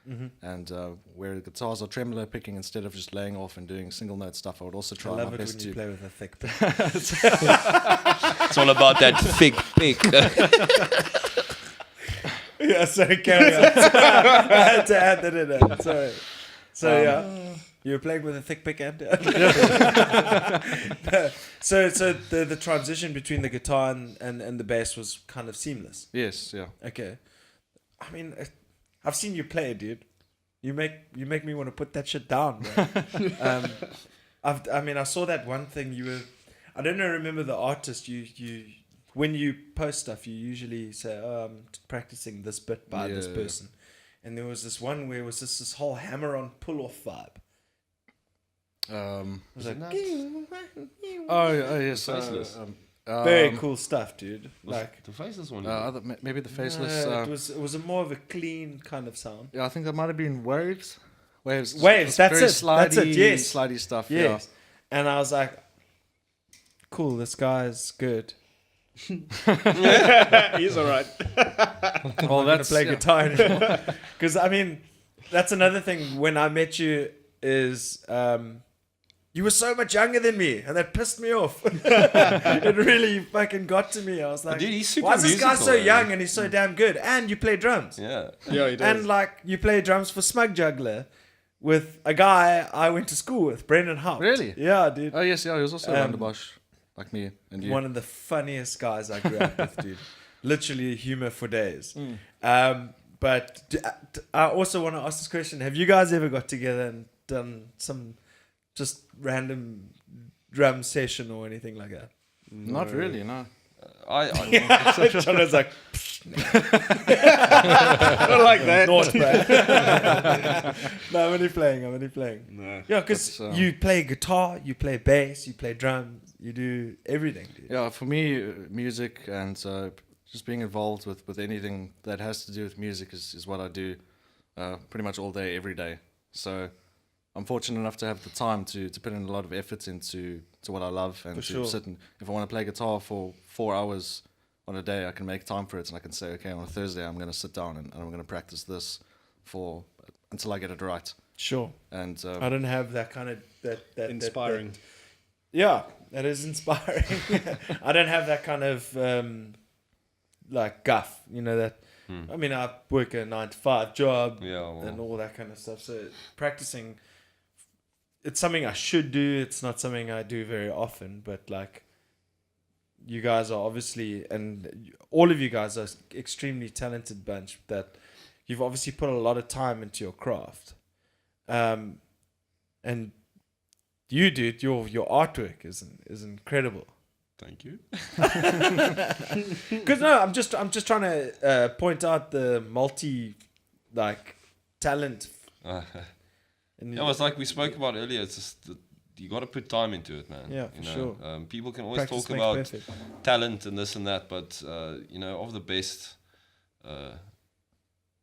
And where the guitars are tremolo picking instead of just laying off and doing single note stuff, I would also try I love my it best when to you play with a thick pick. It's all about that thick pick. Yeah, sorry, carry on. I had to add that in there. Sorry. So, you were playing with a thick pick and... So the transition between the guitar and the bass was kind of seamless. Yes, yeah. Okay. I mean, I've seen you play, dude. You make me want to put that shit down, bro. I saw that one thing you were... I don't know, remember the artist. You when you post stuff, you usually say, "Oh, I'm practicing this bit by this person." And there was this one where it was just this whole hammer-on pull-off vibe. It was like, yes, Faceless. very cool stuff, dude. Like The faceless one. maybe the faceless. it was a more of a clean kind of sound. Yeah, I think that might have been Waves. Waves. That's very it. Slidey, That's it. Yes. slidey stuff. Yes. And I was like, cool. This guy's good. He's all right. Well, That's play guitar anymore. Because I mean, that's another thing. When I met you, is you were so much younger than me, and that pissed me off. It really fucking got to me. I was like, Dude, he's super why is this guy musical, so eh? young and he's so damn good? And you play drums. Yeah. Yeah, he does. And like you play drums for Smug Juggler with a guy I went to school with, Brendan Haupt. Really? Yeah, dude. Oh yes, yeah, he was also a Um, Wonderbosh, like me and you. One of the funniest guys I grew up with, dude. Literally humor for days. But I also want to ask this question. Have you guys ever got together and done some just random drum session or anything like that? Not really, no. I John was like, Not like that. North, no, I'm only playing. No. Yeah, because But, you play guitar, you play bass, you play drums, you do everything, dude. Yeah, for me, music and just being involved with anything that has to do with music is what I do pretty much all day, every day. So I'm fortunate enough to have the time to put in a lot of effort into what I love and For to sure. sit and if I want to play guitar for 4 hours on a day, I can make time for it and I can say, okay, on a Thursday I'm going to sit down and I'm going to practice this until I get it right. Sure. And I don't have that kind of that Inspiring. Yeah, that is inspiring. I don't have that kind of like guff, you know that. I mean, I work a 9-to-5 job and all that kind of stuff. So practicing, it's something I should do. It's not something I do very often. But like, you guys are obviously, and all of you guys are extremely talented bunch. That you've obviously put a lot of time into your craft, and you, dude, your artwork is incredible. Thank you. Because no, I'm just trying to point out the talent. And Yeah, it's like we spoke about earlier. It's just you got to put time into it, man. Yeah, you for know? sure. People can always practice talk makes about perfect. talent and this and that, but you know, of the best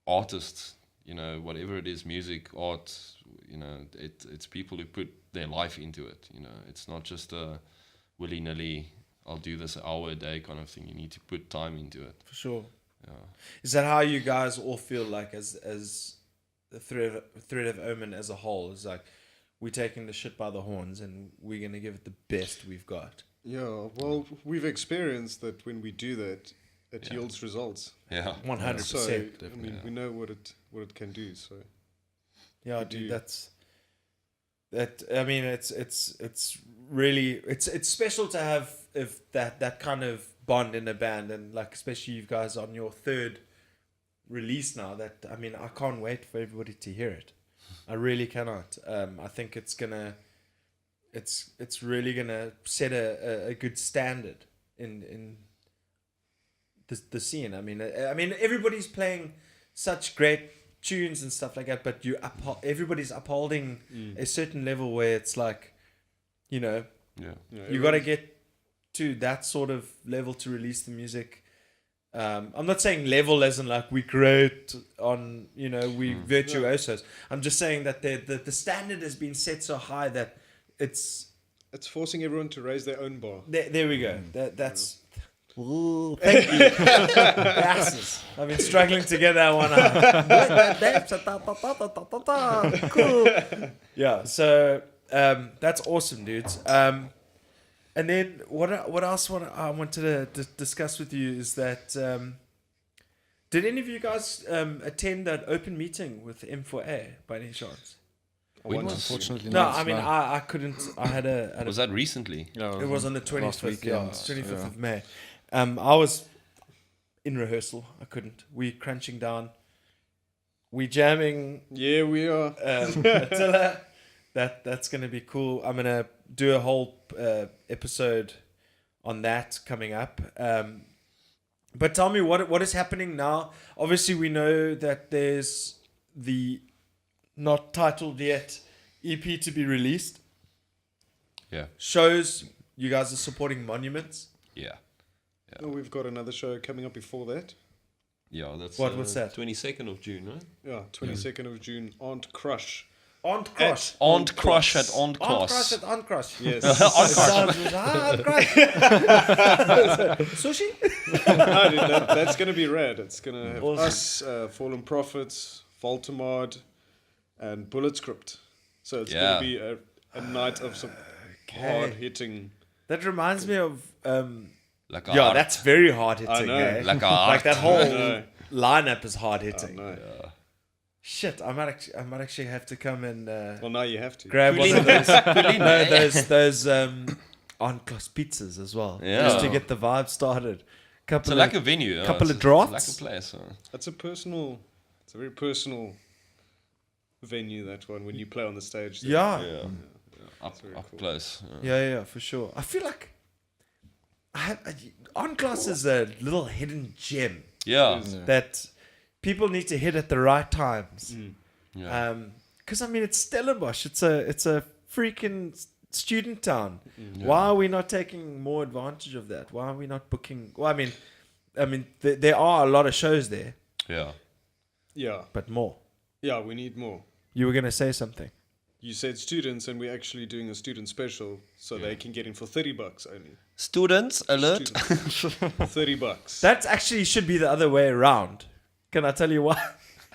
artists, you know, whatever it is, music, art, you know, it's people who put their life into it. You know, it's not just a willy-nilly, I'll do this hour a day kind of thing. You need to put time into it. For sure. Yeah. Is that how you guys all feel like as the Thread of Omen as a whole? Is like we're taking the shit by the horns and we're gonna give it the best we've got. Yeah, well, we've experienced that when we do that, it yields results. Yeah. 100%. So Definitely, I mean, we know what it can do. So Yeah, We dude, do. that's that. I mean, it's really it's special to have that kind of bond in a band, and like especially you guys on your third release now. That I mean, I can't wait for everybody to hear it. I really cannot. I think it's really gonna set a good standard in the scene. I mean, everybody's playing such great tunes and stuff like that, but everybody's upholding a certain level where it's like, you know, Yeah. you got to get to that sort of level to release the music. I'm not saying level as in like we great on, you know, we virtuosos. I'm just saying that the standard has been set so high that it's forcing everyone to raise their own bar. there we go. That's. Ooh, thank you. Asses. I've been struggling to get that one out. Cool. Yeah, so that's awesome, dudes. And then what else I wanted to discuss with you is that did any of you guys attend that open meeting with M4A by any chance? Unfortunately, No, not. I mean I couldn't. I had a Was that recently? Yeah, it was on the 25th, last weekend, yeah, 25th yeah. of May. I was in rehearsal. I couldn't. We crunching down. We jamming. Yeah, we are. Attila. That's gonna be cool. I'm gonna do a whole episode on that coming up. But tell me what is happening now. Obviously, we know that there's the not titled yet EP to be released. Yeah. Shows you guys are supporting Monuments. Yeah. Oh, we've got another show coming up before that. Yeah, that's What's that? 22nd of June, right? Yeah, 22nd of June. Aunt Crush. Aunt Crush. Aunt Crush at Aunt Aunt Crush Cross. at Aunt Crush. Yes. Aunt Crush. Sushi? No, dude, that's going to be rad. It's going to have Awesome. us, Fallen Prophets, Voltamard, and Bullet Script. So it's Yeah. going to be a night of some hard hitting. That reminds me of Like a yeah, heart. that's very hard hitting. I know. Eh? Like a Like heart. that I whole know. lineup is hard I hitting. know. Shit, I might actually have to come and Well, now you have to. grab one of those. No, those on-class pizzas as well, Yeah. just to get the vibe started. It's a lack of venue. couple it's of a drafts. lack of place. It's a very personal venue, that one, when you play on the stage. there. Yeah, Up very cool. close. yeah, for sure. I feel like on-class is a little hidden gem Yeah. that people need to hit at the right times. Yeah. Because I mean, it's Stellenbosch. It's a freaking student town. Yeah. Why are we not taking more advantage of that? Why are we not booking? Well, I mean, there are a lot of shows there, Yeah. Yeah. but more. Yeah, we need more. You were gonna say something. You said students, and we're actually doing a student special, so they can get in for $30 only. Students alert. Students. $30. That actually should be the other way around. Can I tell you why?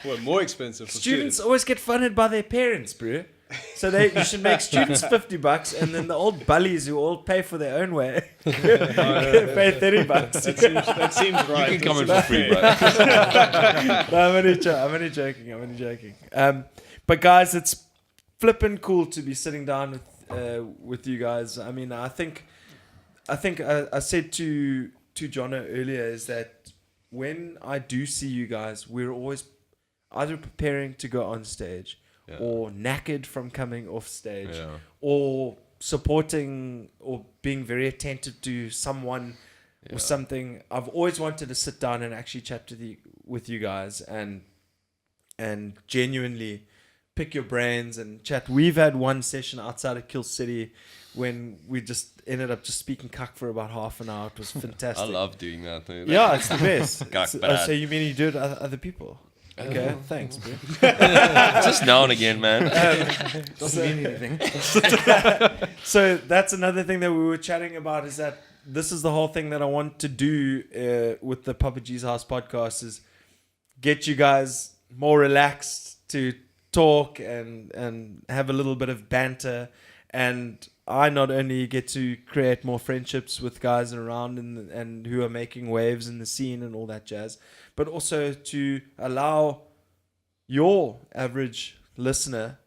Well, more expensive for Students students. always get funded by their parents, bro. So you should make students $50, and then the old bullies who all pay for their own way pay $30. That seems right. You can come in That for seems free, bro. No, I'm only joking. But guys, it's flippin' cool to be sitting down with you guys. I mean, I think I said to Jono earlier is that when I do see you guys, we're always either preparing to go on stage or knackered from coming off stage Yeah. or supporting or being very attentive to someone or something. I've always wanted to sit down and actually chat with you guys and genuinely pick your brains and chat. We've had one session outside of Kill City when we just ended up just speaking cuck for about half an hour. It was fantastic. I love doing that. Dude. Yeah, it's the best. Cuck So- bad. so you mean you do it with other people? Okay, thanks, bro. Just now and again, man. Doesn't mean anything. So that's another thing that we were chatting about is that this is the whole thing that I want to do with the Papa G's House podcast is get you guys more relaxed to talk and have a little bit of banter. And I not only get to create more friendships with guys around and who are making waves in the scene and all that jazz, but also to allow your average listener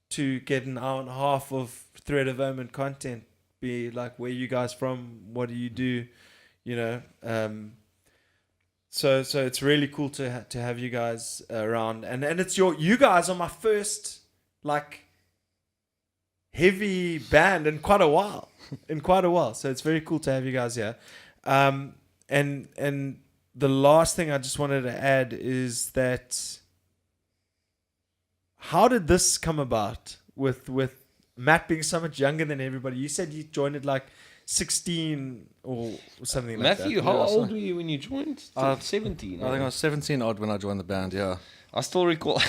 to get an hour and a half of Thread of Omen content. Be like, where you guys from? What do you do? You know. So it's really cool to have you guys around, and it's you guys are my first like heavy band in quite a while. So it's very cool to have you guys here. And the last thing I just wanted to add is that how did this come about with Matt being so much younger than everybody? You said you joined at like 16 or something like Matthew, that. how Yeah, old so- were you when you joined? 17. I think I was 17 odd when I joined the band, yeah. I still recall.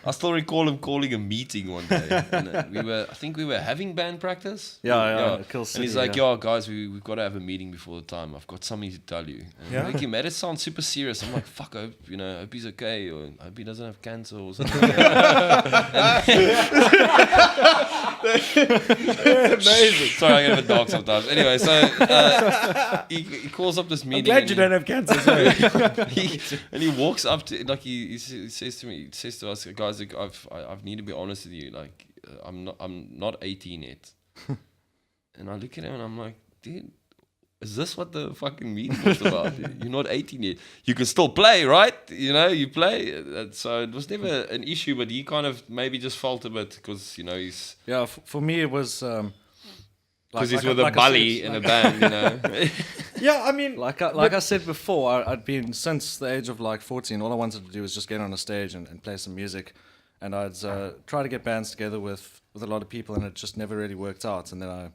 I still recall him calling a meeting one day. And I think we were having band practice. Yeah, Kill And City, he's like, yeah. "Yo, guys, we've got to have a meeting before the time. I've got something to tell you." And Yeah. like, he made it sound super serious. I'm like, "Fuck, I hope he's okay, or I hope he doesn't have cancer or something." Amazing. Sorry, I get a bit dark sometimes. Anyway, so he calls up this I'm meeting. glad and you don't have cancer. Sorry. he walks up to he says to us, guys, like, I need to be honest with you, like I'm not 18 yet. And I look at him and I'm like, dude, is this what the fucking meeting was about? You're not 18 yet. You can still play, right? You know, you play. So it was never an issue, but he kind of maybe just felt a bit because he's Yeah, for me it was... because he's with a bully in a band, you know. Yeah, I mean, Like I said before, I'd been, since the age of like 14, all I wanted to do was just get on a stage and play some music. And I'd try to get bands together with a lot of people, and it just never really worked out. And then I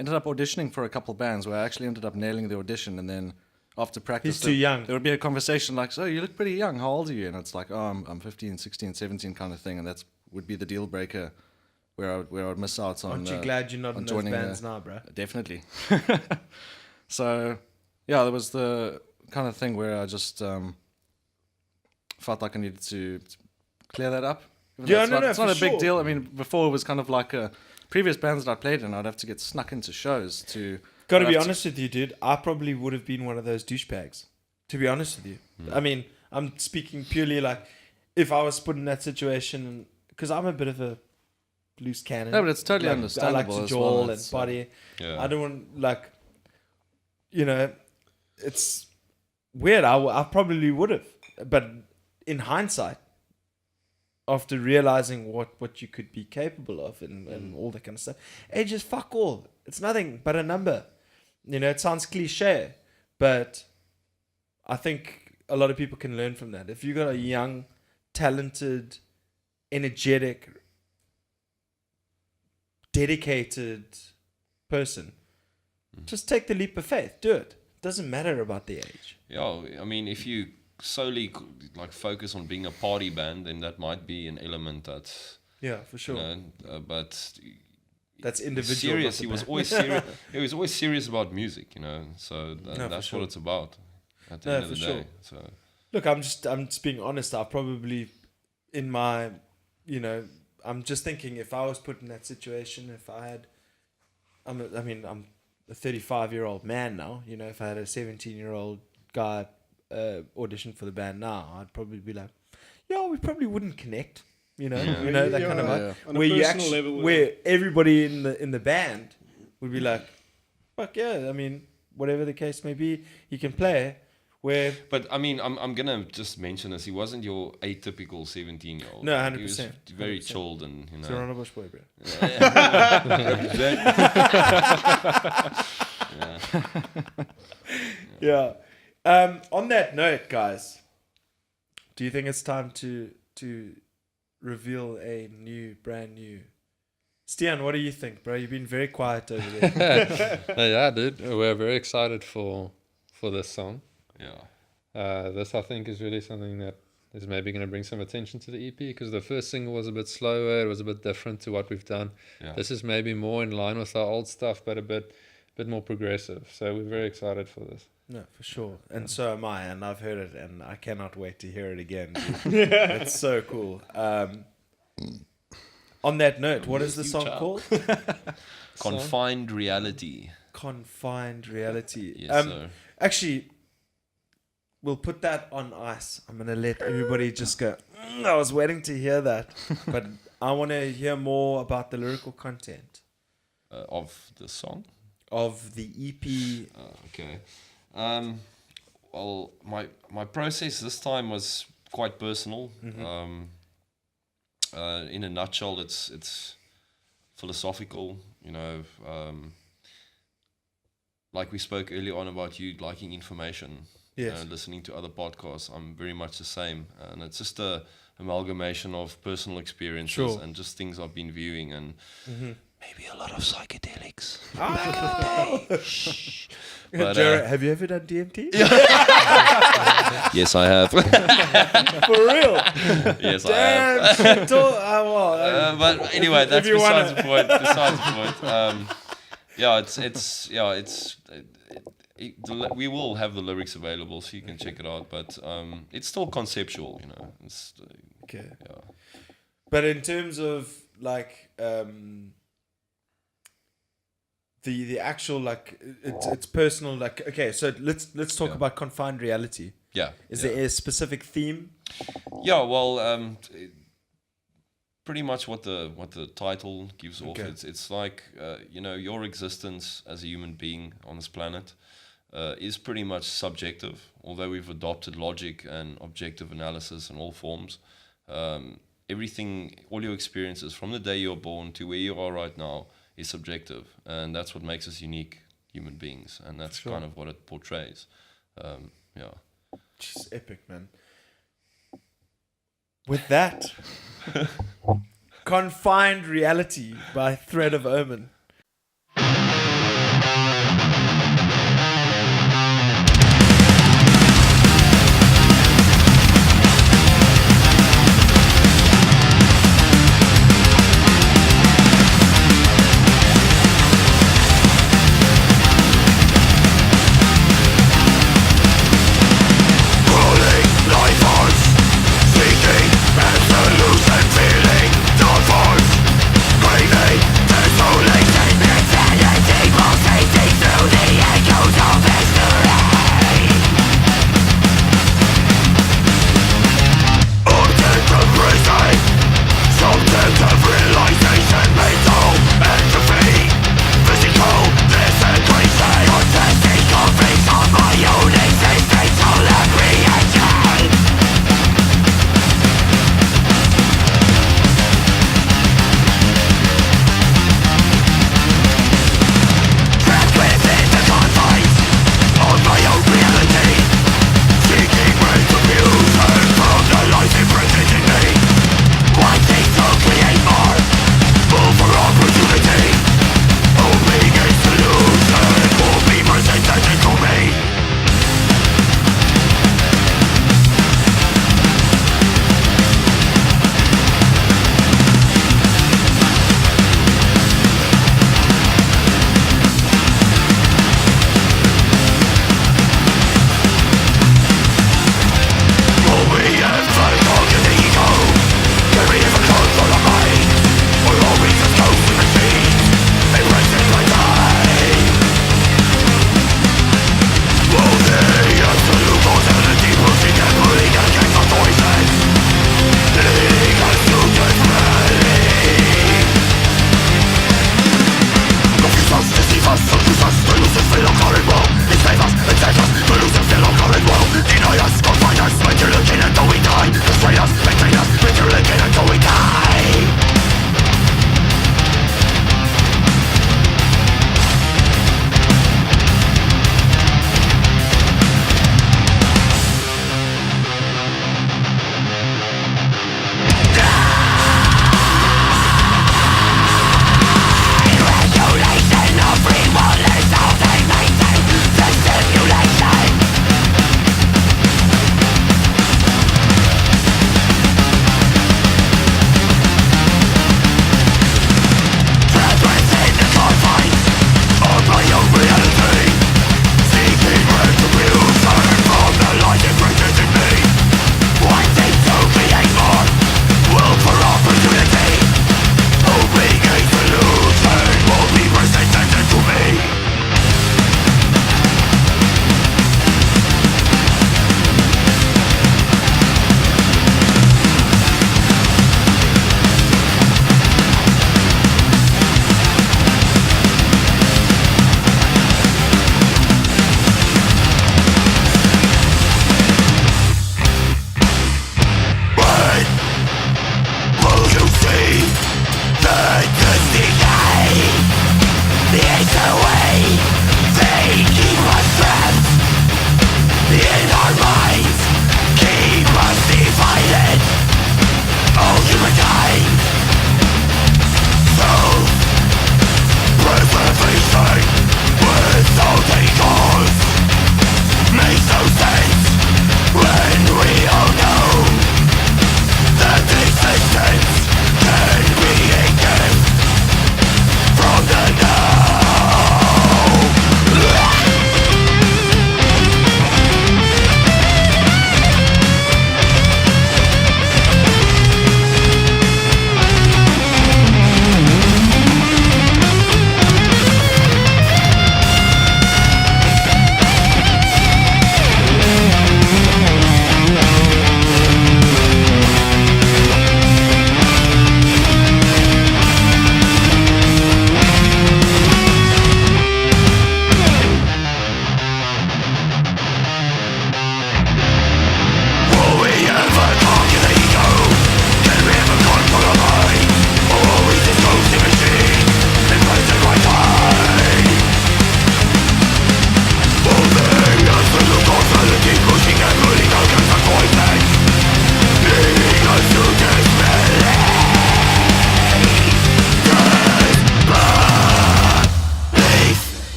ended up auditioning for a couple bands where I actually ended up nailing the audition. And then after practice... He's too young. There would be a conversation like, so you look pretty young, how old are you? And it's like, oh, I'm 15, 16, 17 kind of thing. And that would be the deal breaker where I would miss out on... aren't you glad you're not on in those joining bands now, bro? Definitely. So, yeah, there was the kind of thing where I just felt like I needed to clear that up. Yeah, It's not for a big sure. deal. I mean, before it was kind of like previous bands that I played in, I'd have to get snuck into shows to. Got to I'd be have honest with you, dude. I probably would have been one of those douchebags. To be honest with you, I mean, I'm speaking purely like if I was put in that situation, because I'm a bit of a loose cannon. No, but it's totally Like, understandable. I like to as jawl well. and It's, party. Yeah. I don't want like, you know, it's weird. I probably would have, but in hindsight, after realizing what you could be capable of and all that kind of stuff, age is fuck all. It's nothing but a number. You know, it sounds cliche, but I think a lot of people can learn from that. If you got a young, talented, energetic, dedicated person, just take the leap of faith. Do it. Doesn't matter about the age. Yeah, I mean, if you solely like focus on being a party band, then that might be an element that's Yeah, for sure. you know, but That's individual. serious. not He the was band. always serious. He was always serious about music, you know. So No, for that's sure. what it's about at the No, end of for the sure. day. So Look, I'm just being honest. I probably, in my, you know, I'm just thinking if I was put in that situation, if I had, I'm a 35-year-old man now. You know, if I had a 17-year-old guy audition for the band now, I'd probably be like, yeah, we probably wouldn't connect. You know, Yeah. you know that Yeah, kind of yeah. vibe. On a Where you personal actually, level, where everybody in the band would be like, fuck yeah. I mean, whatever the case may be, you can play. Where but I mean, I'm gonna just mention this. He wasn't your atypical 17-year-old. No, He was 100%, very 100%. chilled and you know. Serrano Bush boy, bro. Yeah. Yeah. On that note, guys, do you think it's time to reveal a brand new? Stiaan, what do you think, bro? You've been very quiet over there. Yeah, dude, we're very excited for this song. Yeah. This I think is really something that is maybe going to bring some attention to the EP because the first single was a bit slower. It was a bit different to what we've done. Yeah. This is maybe more in line with our old stuff, but a bit more progressive. So we're very excited for this. No, for sure. And so am I, and I've heard it, and I cannot wait to hear it again. Dude. It's so cool. On that note, what is the song called? Confined Reality. Confined Reality. Yes, sir. Actually, we'll put that on ice. I'm going to let everybody just go, I was waiting to hear that. But I want to hear more about the lyrical content Of the song. of the EP. Okay. Well, my process this time was quite personal. In a nutshell, it's philosophical. You know, like we spoke earlier on about you liking information. Yes. Listening to other podcasts, I'm very much the same, and it's just a amalgamation of personal experiences Sure. and just things I've been viewing and. Maybe a lot of psychedelics. But, Jared, have you ever done DMT? yes, I have. For real? Yes, I have. Damn. Well, But anyway, that's you besides wanna- the point. Besides the point. We will have the lyrics available, so you can check it out. But it's still conceptual, you know. It's, okay. yeah. But in terms of like the actual like it's personal, like okay, so let's talk Yeah. about Confined Reality. Yeah. Is yeah. there a specific theme? Yeah, well, pretty much what the title gives off. Okay. It's like your existence as a human being on this planet is pretty much subjective. Although we've adopted logic and objective analysis in all forms, everything, all your experiences from the day you're born to where you are right now is subjective, and that's what makes us unique human beings, and that's Sure. kind of what it portrays. Yeah. Jeez, epic, man. With that, Confined Reality by Thread of Omen. Rolling life force, seeking resolution, feeling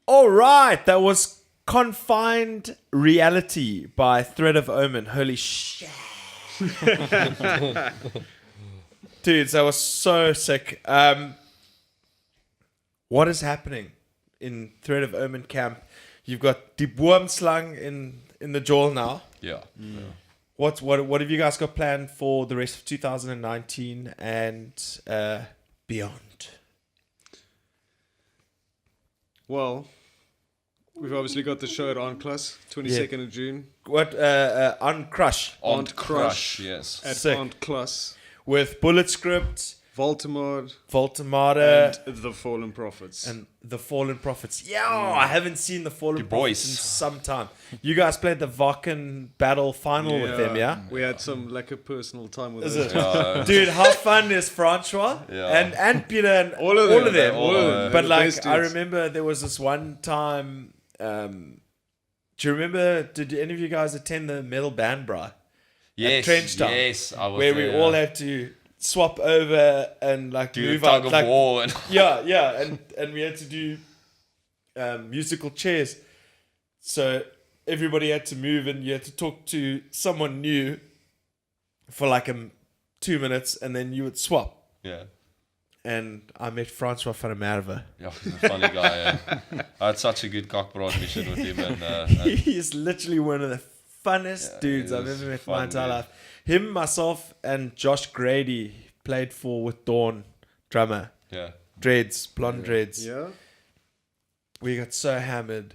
All right, that was Confined Reality by Thread of Omen. Holy shit. Dudes, that was so sick. What is happening in Thread of Omen camp? You've got Die Boomslang in the jaw now. Yeah. What have you guys got planned for the rest of 2019 and beyond? Well, we've obviously got the show at Enclus, 22nd of June. What on Crush Aunt Crush, yes. At Sick. Enclus, with Bullet Script, Voldemort, Voltamada, and the Fallen Prophets. and the Fallen Prophets. Yeah, I haven't seen the Fallen The Prophets boys. in some time. You guys played the Vakken battle final with them, yeah? We had some lekker personal time with Is those it? guys. Dude, how fun is Francois Yeah. and Peter and All of them. all of them. But They're the like, best I dudes. remember there was this one time. Do you remember? Did any of you guys attend the metal band, bro? Yes, Trench Town, yes. I was Where there, we all had to swap over and like do the move tug out, of like, war and yeah, and we had to do musical chairs. So everybody had to move, and you had to talk to someone new for like 2 minutes, and then you would swap. yeah. And I met Francois van der Merwe. Yeah, he's a funny guy. Yeah. I had such a good cockbraad mission with him, and He is literally one of the funnest Yeah, dudes he I've is ever met in fun, my entire dude. life. Him, myself, and Josh Grady played for with Dawn, drummer, yeah, dreads, blonde dreads. Yeah? We got so hammered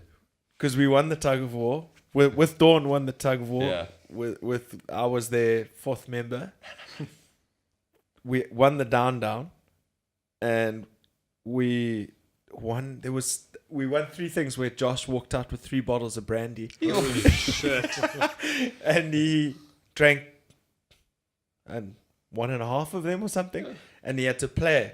because we won the tug of war. With Dawn, won the tug of war. Yeah. With I was their fourth member. We won the down, and we won. We won 3 things where Josh walked out with 3 bottles of brandy. Holy shit. And he drank 1.5 of them or something, and he had to play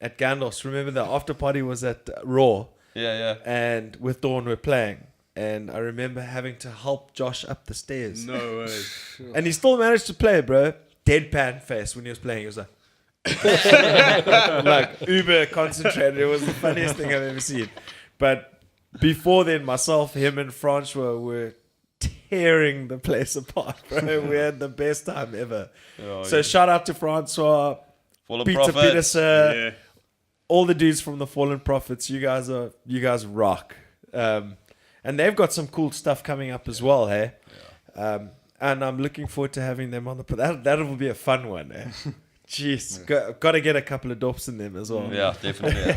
at Gandalf's. Remember, the after party was at Raw, yeah. and with Dawn we're playing, and I remember having to help Josh up the stairs, No way. and he still managed to play, bro. Deadpan face when he was playing. He was like, like uber concentrated. It was the funniest thing I've ever seen. But before then, myself, him, and Francois were tearing the place apart, bro. We had the best time ever. Oh, So yeah. shout out to Francois, Full of Peter profit. Peterson, Yeah. all the dudes from the Fallen Prophets. You guys rock. And they've got some cool stuff coming up as well, hey. And I'm looking forward to having them on the. That will be a fun one, eh? Jeez, got to get a couple of dops in them as well. Yeah, definitely.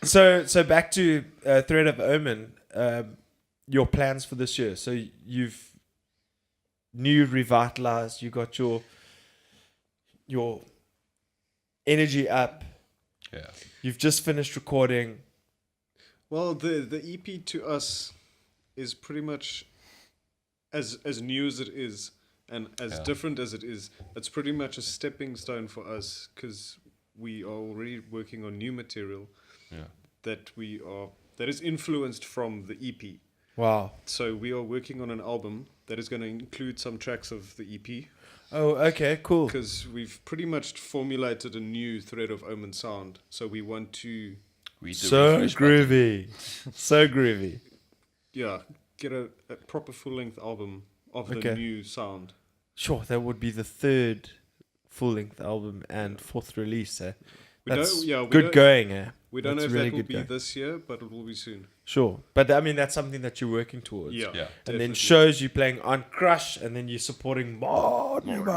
So back to Thread of Omen. Your plans for this year. So you've revitalized. You got your energy up. Yeah. You've just finished recording. Well, the EP to us is pretty much as new as it is. And as Yeah. different as it is, it's pretty much a stepping stone for us because we are already working on new material Yeah. that is influenced from the EP. Wow. So we are working on an album that is going to include some tracks of the EP Oh, okay, cool. because we've pretty much formulated a new Thread of Omen sound. So we want to, Read the So refresh button. groovy. So groovy. get a proper full-length album of the Okay. new sound. Sure, that would be the third full-length album and fourth release. Eh? That's we good don't, going. Eh? We don't know That's if really that will good be going. this year, but it will be soon. Sure, but I mean that's something that you're working towards. Yeah. And then definitely. shows you playing on Crush, and then you're supporting Monument.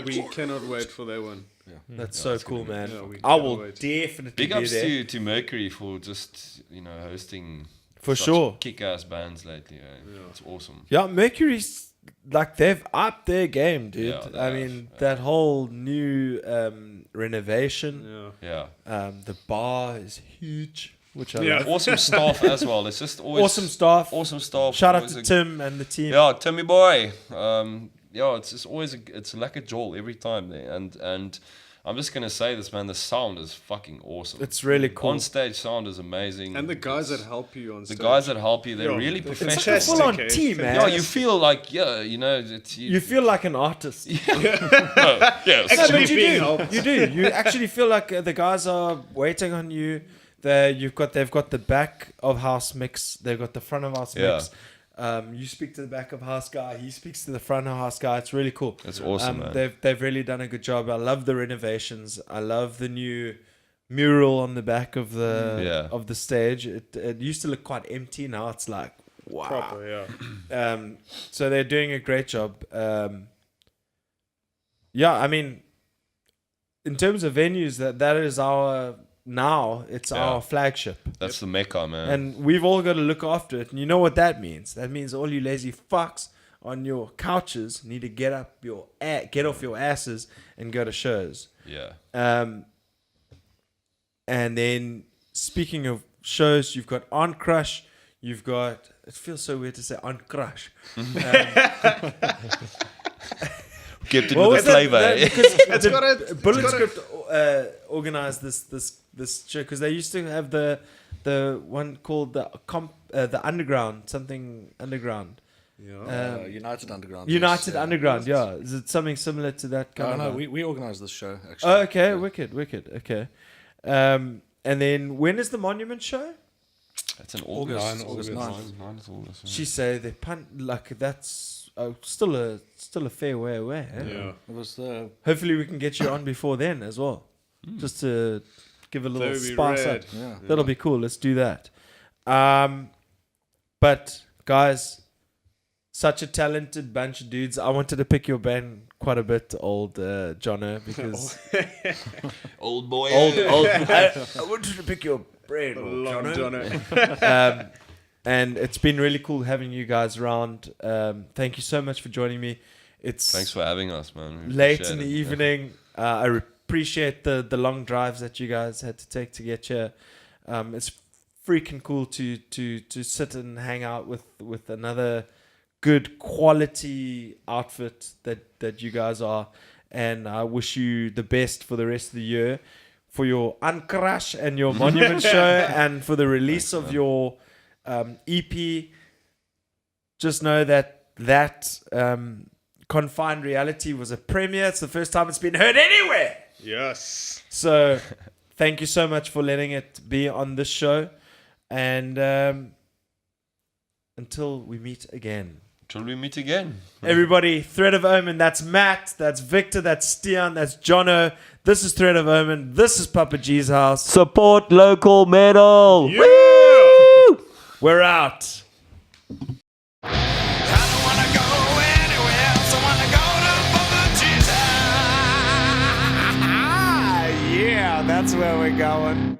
We cannot wait for that one. That's so cool, man. Yeah, we I cannot will wait. definitely Big be ups there to Mercury for just hosting for such sure. kick-ass bands lately. It's awesome. Yeah, Mercury's like they've upped their game, dude. Yeah, they I have, mean yeah. that whole new renovation. Yeah. Yeah. The bar is huge, which I Yeah. love. Awesome staff as well. It's just always Awesome staff. Awesome staff. Shout out Always to a- Tim and the team. Yeah, Timmy boy. It's just always it's like a jolt every time there. And I'm just gonna say this, man. The sound is fucking awesome. It's really cool. On stage sound is amazing. And the guys that It's- help you on the stage. guys that help you, they're Yeah, really it's professional. It's like a fantastic, full-on eh? team, man. Yeah, you feel like it's You feel like an artist. yes. No, Actually but you being do. helped. You do. You actually feel like the guys are waiting on you. They've got the back of house mix. They've got the front of house Yeah. mix. You speak to the back of house guy. He speaks to the front of house guy. It's really cool. It's awesome, man. They've really done a good job. I love the renovations. I love the new mural on the back of the stage. It used to look quite empty. Now it's like wow. Proper, yeah. So they're doing a great job. I mean, in terms of venues, that is our it's Yeah. our flagship, That's the mecca, man. and we've all got to look after it. And you know what that means? That means all you lazy fucks on your couches need to get off your asses and go to shows. yeah. And then speaking of shows, you've got On Crush. You've got. It feels so weird to say On Crush. Kept it What with was the that? flavor. eh? Because got a- Bullet it's got a- Script organized this show because they used to have the one called the Underground, something Underground. Yeah. United Underground. United yes, Underground, yeah. Is it something similar to that kind No, of? we organised this show actually. Oh, okay, Yeah. wicked. Okay. And then when is the Monument show? It's in August. August 9th. 9th August. She say they that's still a fair way away. Eh? Yeah. It was the Hopefully we can get you on before then as well, just to give a little That would be spice up. rad. yeah. That'll be cool. Let's do that. But guys, such a talented bunch of dudes. I wanted to pick your band quite a bit, old Jono, because Old boy. I wanted to pick your brain, old Long Jono. Jono. And it's been really cool having you guys around. Thank you so much for joining me. It's Thanks for having us, man. We late appreciate in the it. evening. I appreciate the long drives that you guys had to take to get here. It's freaking cool to sit and hang out with another good quality outfit that you guys are, and I wish you the best for the rest of the year, for your Uncrush and your Monument show, and for the release of your EP. Just know that Confined Reality was a premiere. It's the first time it's been heard anywhere. Yes. So thank you so much for letting it be on this show. And until we meet again. Till we meet again. Everybody, Thread of Omen, that's Matt, that's Victor, that's Stiaan, that's Jono. This is Thread of Omen. This is Papa G's house. Support local metal. Yeah. We're out. Yeah, that's where we're going.